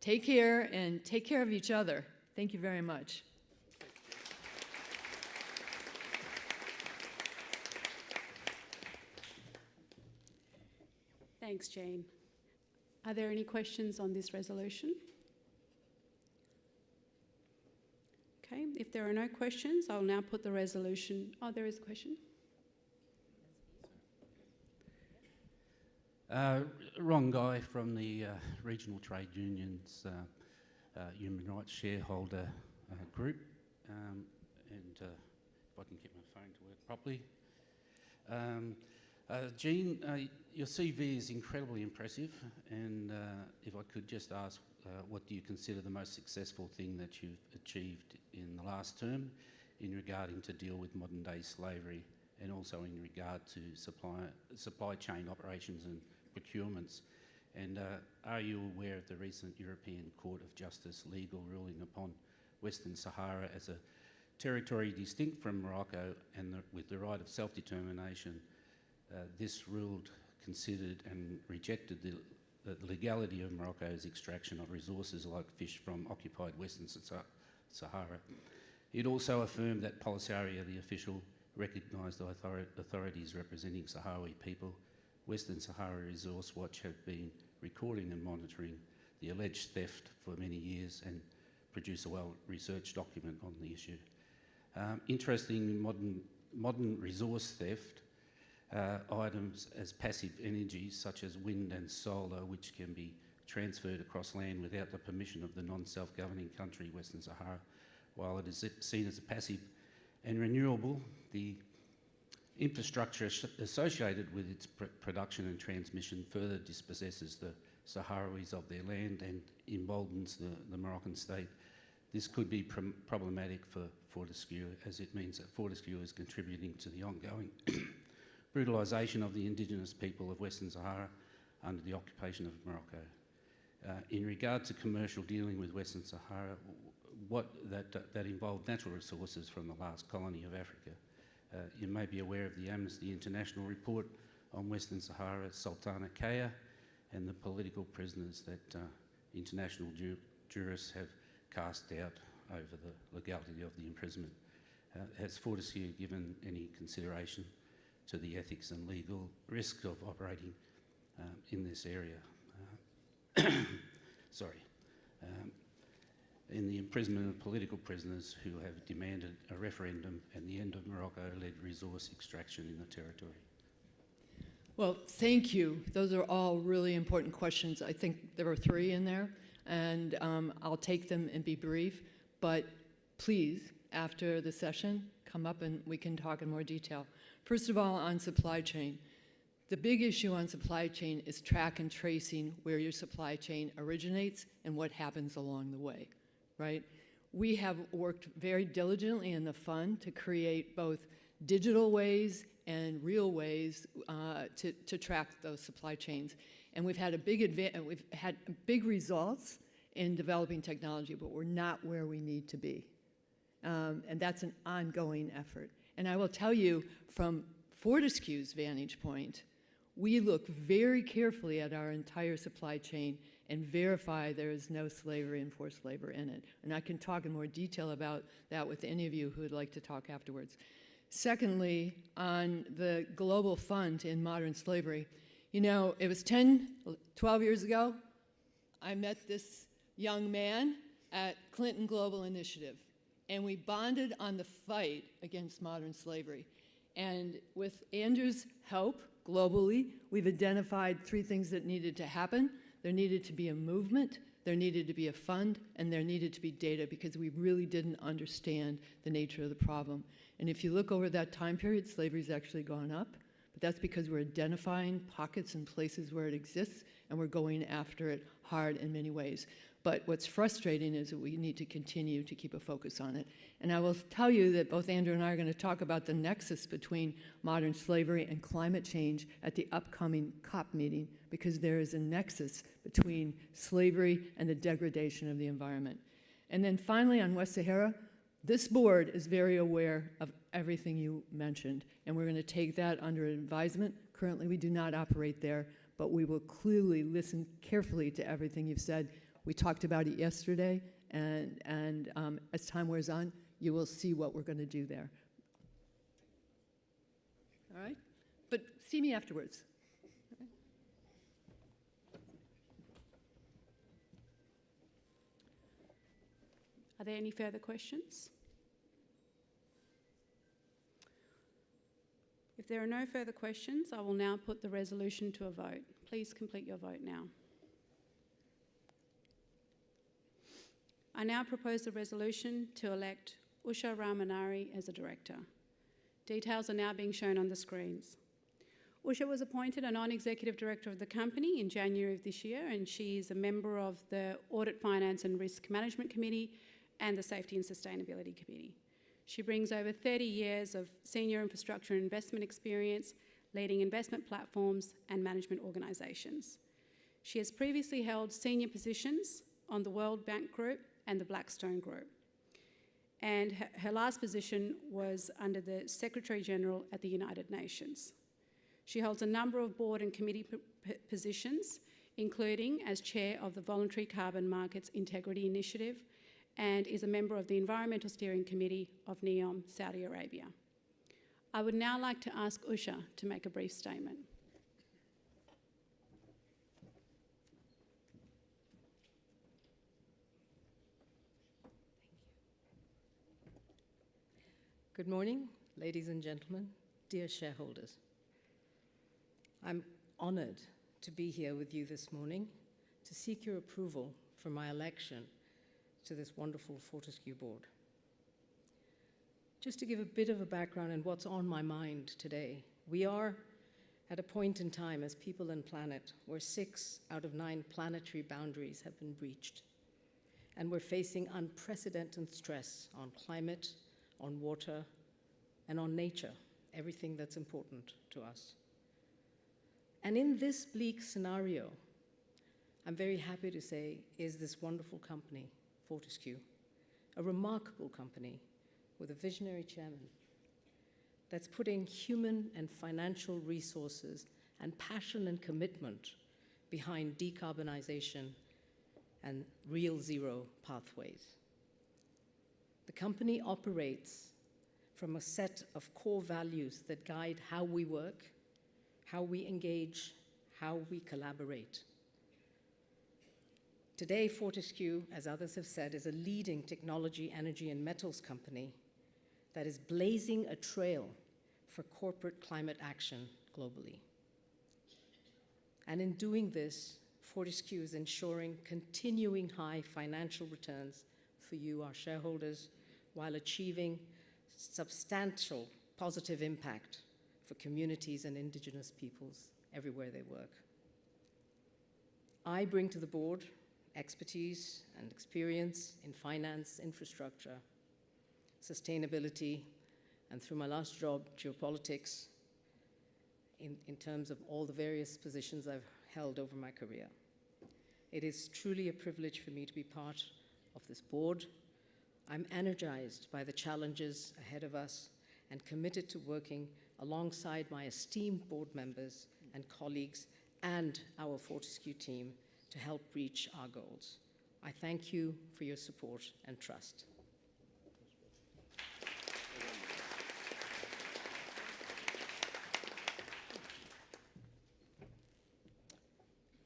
Take care and take care of each other. Thank you very much. Thanks, Jane. Are there any questions on this resolution? Okay, if there are no questions, I'll now put the resolution. Oh, there is a question. Ron Guy from the Regional Trade Unions Human Rights Shareholder Group. And if I can get my phone to work properly. Jean, your CV is incredibly impressive, and if I could just ask, what do you consider the most successful thing that you've achieved in the last term in regarding to deal with modern day slavery, and also in regard to supply chain operations and procurements? And are you aware of the recent European Court of Justice legal ruling upon Western Sahara as a territory distinct from Morocco and with the right of self-determination? This ruled, considered and rejected the legality of Morocco's extraction of resources like fish from occupied Western Sahara. It also affirmed that Polisario, the official recognised authorities representing Sahrawi people, Western Sahara Resource Watch, have been recording and monitoring the alleged theft for many years and produce a well-researched document on the issue. Interesting modern resource theft, items as passive energies such as wind and solar, which can be transferred across land without the permission of the non-self-governing country, Western Sahara. While it is seen as a passive and renewable, the infrastructure associated with its production and transmission further dispossesses the Sahrawis of their land and emboldens the Moroccan state. This could be problematic for Fortescue, as it means that Fortescue is contributing to the ongoing brutalisation of the indigenous people of Western Sahara under the occupation of Morocco. In regard to commercial dealing with Western Sahara, that involved natural resources from the last colony of Africa. You may be aware of the Amnesty International report on Western Sahara, Sultana Kaya, and the political prisoners that international jurists have cast doubt over the legality of the imprisonment. Has Fortescue given any consideration to the ethics and legal risk of operating in this area? In the imprisonment of political prisoners who have demanded a referendum and the end of Morocco-led resource extraction in the territory? Well, thank you. Those are all really important questions. I think there were 3 in there, and I'll take them and be brief. But please, after the session, come up and we can talk in more detail. First of all, on supply chain. The big issue on supply chain is track and tracing where your supply chain originates and what happens along the way, right? We have worked very diligently in the fund to create both digital ways and real ways to track those supply chains. And we've had big results in developing technology, but we're not where we need to be. And that's an ongoing effort. And I will tell you, from Fortescue's vantage point, we look very carefully at our entire supply chain and verify there is no slavery and forced labor in it. And I can talk in more detail about that with any of you who would like to talk afterwards. Secondly, on the Global Fund in modern slavery, you know, it was 12 years ago, I met this young man at Clinton Global Initiative, and we bonded on the fight against modern slavery. And with Andrew's help, globally, we've identified 3 things that needed to happen. There needed to be a movement, there needed to be a fund, and there needed to be data, because we really didn't understand the nature of the problem. And if you look over that time period, slavery's actually gone up, but that's because we're identifying pockets and places where it exists, and we're going after it hard in many ways. But what's frustrating is that we need to continue to keep a focus on it. And I will tell you that both Andrew and I are going to talk about the nexus between modern slavery and climate change at the upcoming COP meeting, because there is a nexus between slavery and the degradation of the environment. And then finally, on West Sahara, this board is very aware of everything you mentioned, and we're going to take that under advisement. Currently, we do not operate there, but we will clearly listen carefully to everything you've said. We talked about it yesterday, and as time wears on, you will see what we're going to do there. All right? But see me afterwards. Are there any further questions? If there are no further questions, I will now put the resolution to a vote. Please complete your vote now. I now propose the resolution to elect Usha Ramanari as a director. Details are now being shown on the screens. Usha was appointed a non-executive director of the company in January of this year, and she is a member of the Audit, Finance and Risk Management Committee and the Safety and Sustainability Committee. She brings over 30 years of senior infrastructure and investment experience, leading investment platforms and management organisations. She has previously held senior positions on the World Bank Group and the Blackstone Group. And her last position was under the Secretary General at the United Nations. She holds a number of board and committee positions, including as chair of the Voluntary Carbon Markets Integrity Initiative, and is a member of the Environmental Steering Committee of NEOM, Saudi Arabia. I would now like to ask Usha to make a brief statement. Good morning, ladies and gentlemen, dear shareholders. I'm honored to be here with you this morning to seek your approval for my election to this wonderful Fortescue board. Just to give a bit of a background on what's on my mind today, we are at a point in time as people and planet where 6 out of 9 planetary boundaries have been breached. And we're facing unprecedented stress on climate, on water, and on nature, everything that's important to us. And in this bleak scenario, I'm very happy to say, is this wonderful company, Fortescue, a remarkable company with a visionary chairman that's putting human and financial resources and passion and commitment behind decarbonization and real zero pathways. The company operates from a set of core values that guide how we work, how we engage, how we collaborate. Today, Fortescue, as others have said, is a leading technology, energy, and metals company that is blazing a trail for corporate climate action globally. And in doing this, Fortescue is ensuring continuing high financial returns for you, our shareholders, while achieving substantial positive impact for communities and Indigenous peoples everywhere they work. I bring to the board expertise and experience in finance, infrastructure, sustainability, and through my last job, geopolitics, in terms of all the various positions I've held over my career. It is truly a privilege for me to be part of this board. I'm energized by the challenges ahead of us and committed to working alongside my esteemed board members and colleagues and our Fortescue team to help reach our goals. I thank you for your support and trust.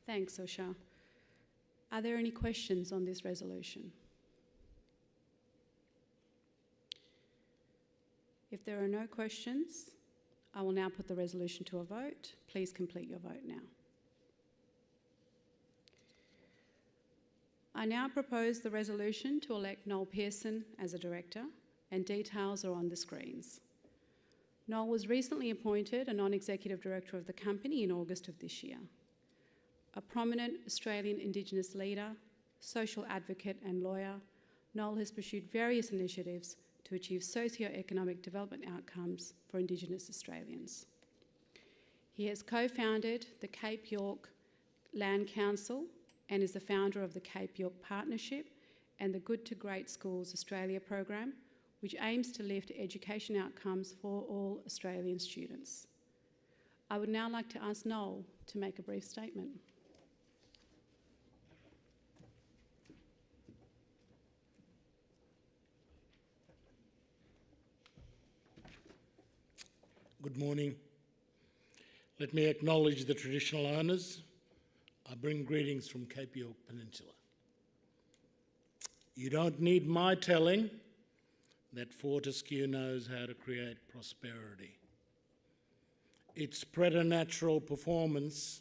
Thanks, Osha. Are there any questions on this resolution? If there are no questions, I will now put the resolution to a vote. Please complete your vote now. I now propose the resolution to elect Noel Pearson as a director, and details are on the screens. Noel was recently appointed a non-executive director of the company in August of this year. A prominent Australian Indigenous leader, social advocate and lawyer, Noel has pursued various initiatives to achieve socio-economic development outcomes for Indigenous Australians. He has co-founded the Cape York Land Council and is the founder of the Cape York Partnership and the Good to Great Schools Australia program, which aims to lift education outcomes for all Australian students. I would now like to ask Noel to make a brief statement. Good morning. Let me acknowledge the traditional owners. I bring greetings from Cape York Peninsula. You don't need my telling that Fortescue knows how to create prosperity. Its preternatural performance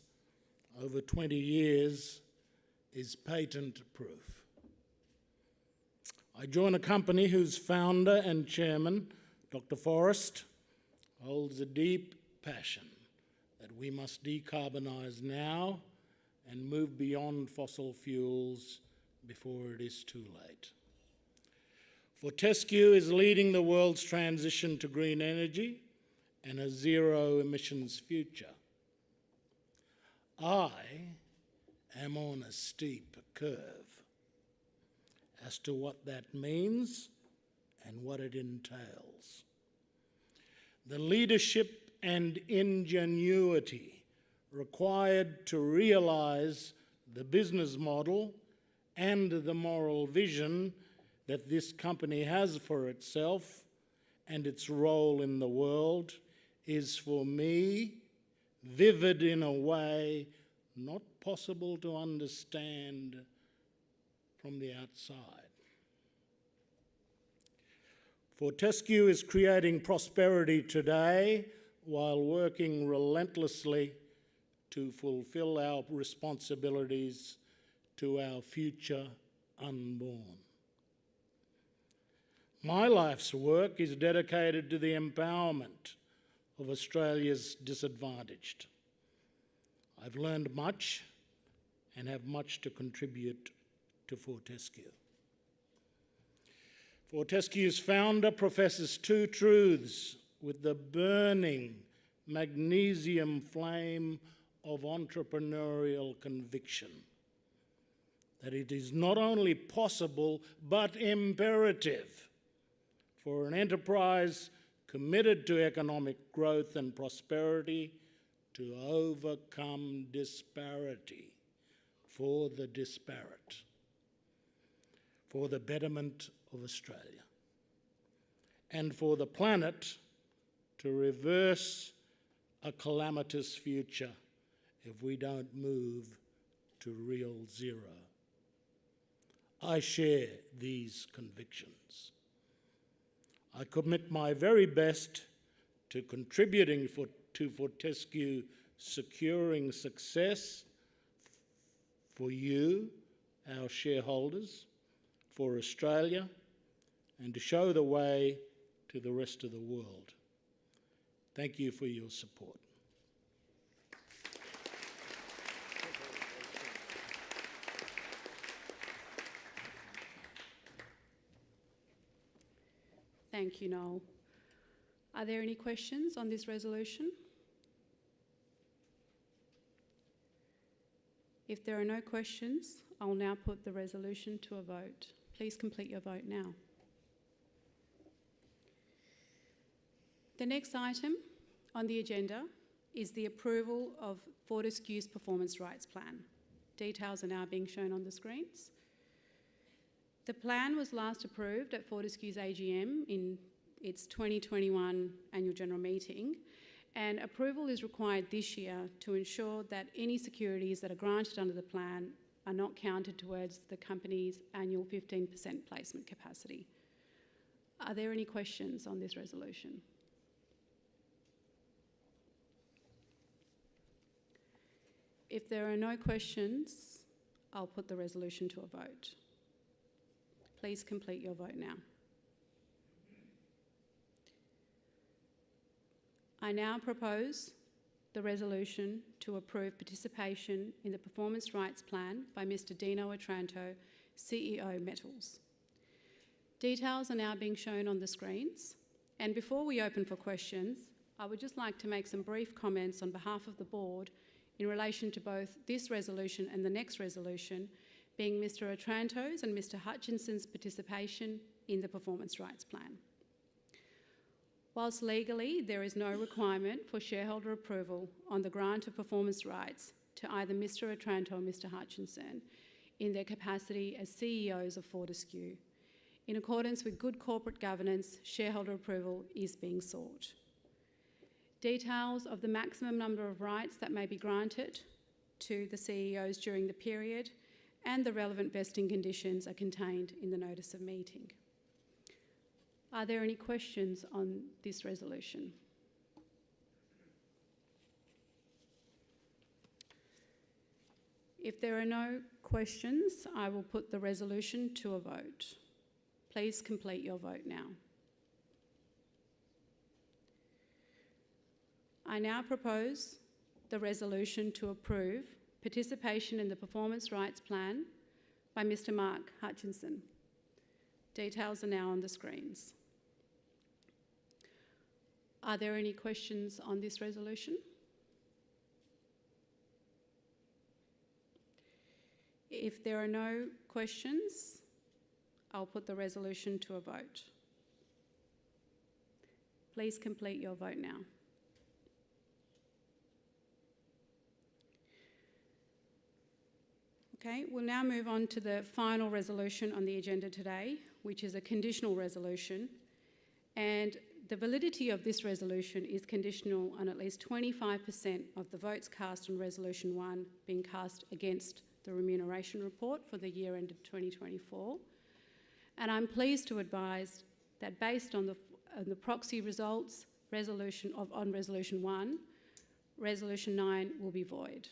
over 20 years is patent proof. I join a company whose founder and chairman, Dr. Forrest, holds a deep passion that we must decarbonise now and move beyond fossil fuels before it is too late. Fortescue is leading the world's transition to green energy and a zero emissions future. I am on a steep curve as to what that means and what it entails. The leadership and ingenuity required to realise the business model and the moral vision that this company has for itself and its role in the world is, for me, vivid in a way not possible to understand from the outside. Fortescue is creating prosperity today while working relentlessly to fulfil our responsibilities to our future unborn. My life's work is dedicated to the empowerment of Australia's disadvantaged. I've learned much and have much to contribute to Fortescue. Fortescue's founder professes two truths with the burning magnesium flame of entrepreneurial conviction: that it is not only possible but imperative for an enterprise committed to economic growth and prosperity to overcome disparity for the disparate, for the betterment of Australia, and for the planet to reverse a calamitous future if we don't move to real zero. I share these convictions. I commit my very best to contributing to Fortescue securing success for you, our shareholders, for Australia, and to show the way to the rest of the world. Thank you for your support. Thank you, Noel. Are there any questions on this resolution? If there are no questions, I will now put the resolution to a vote. Please complete your vote now. The next item on the agenda is the approval of Fortescue's Performance Rights Plan. Details are now being shown on the screens. The plan was last approved at Fortescue's AGM in its 2021 annual general meeting, and approval is required this year to ensure that any securities that are granted under the plan are not counted towards the company's annual 15% placement capacity. Are there any questions on this resolution? If there are no questions, I'll put the resolution to a vote. Please complete your vote now. I now propose the resolution to approve participation in the Performance Rights Plan by Mr. Dino Otranto, CEO Metals. Details are now being shown on the screens, and before we open for questions, I would just like to make some brief comments on behalf of the board in relation to both this resolution and the next resolution, being Mr. Otranto's and Mr. Hutchinson's participation in the Performance Rights Plan. Whilst legally there is no requirement for shareholder approval on the grant of performance rights to either Mr. Otranto or Mr. Hutchinson in their capacity as CEOs of Fortescue, in accordance with good corporate governance, shareholder approval is being sought. Details of the maximum number of rights that may be granted to the CEOs during the period and the relevant vesting conditions are contained in the notice of meeting. Are there any questions on this resolution? If there are no questions, I will put the resolution to a vote. Please complete your vote now. I now propose the resolution to approve participation in the Performance Rights Plan by Mr. Mark Hutchinson. Details are now on the screens. Are there any questions on this resolution? If there are no questions, I'll put the resolution to a vote. Please complete your vote now. Okay, we'll now move on to the final resolution on the agenda today, which is a conditional resolution. And the validity of this resolution is conditional on at least 25% of the votes cast on Resolution 1 being cast against the remuneration report for the year ended 2024. And I'm pleased to advise that based on the proxy results on Resolution 1, Resolution 9 will be void.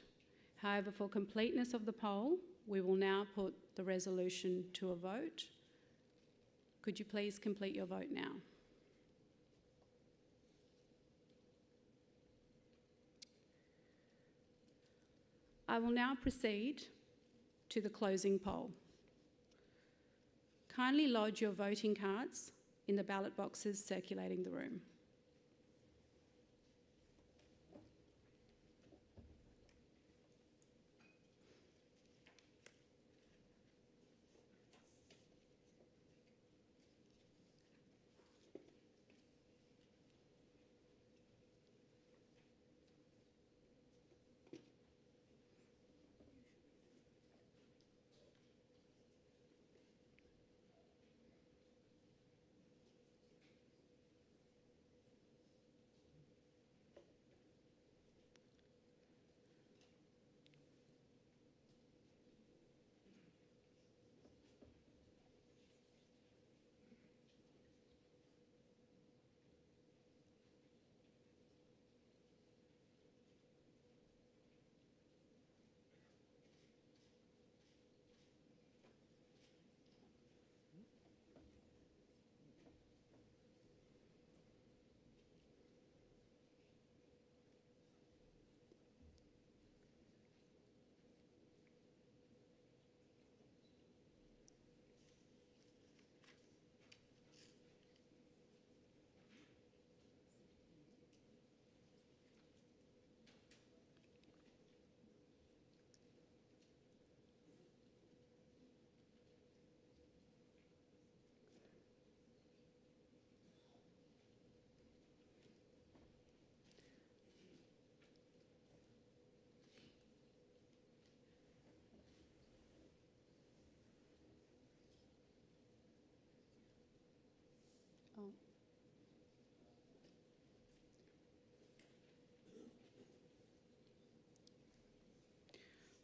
However, for completeness of the poll, we will now put the resolution to a vote. Could you please complete your vote now? I will now proceed to the closing poll. Kindly lodge your voting cards in the ballot boxes circulating the room.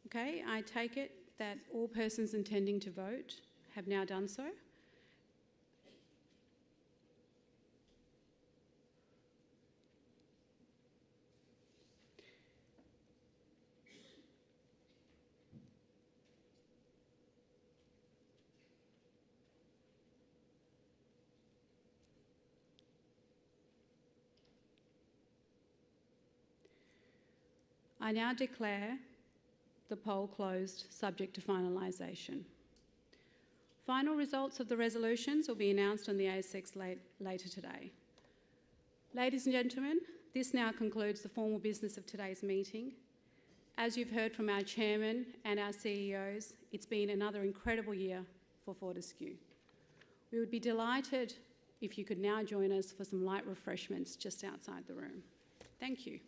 Okay, I take it that all persons intending to vote have now done so. I now declare the poll closed, subject to finalisation. Final results of the resolutions will be announced on the ASX later today. Ladies and gentlemen, this now concludes the formal business of today's meeting. As you've heard from our chairman and our CEOs, it's been another incredible year for Fortescue. We would be delighted if you could now join us for some light refreshments just outside the room. Thank you.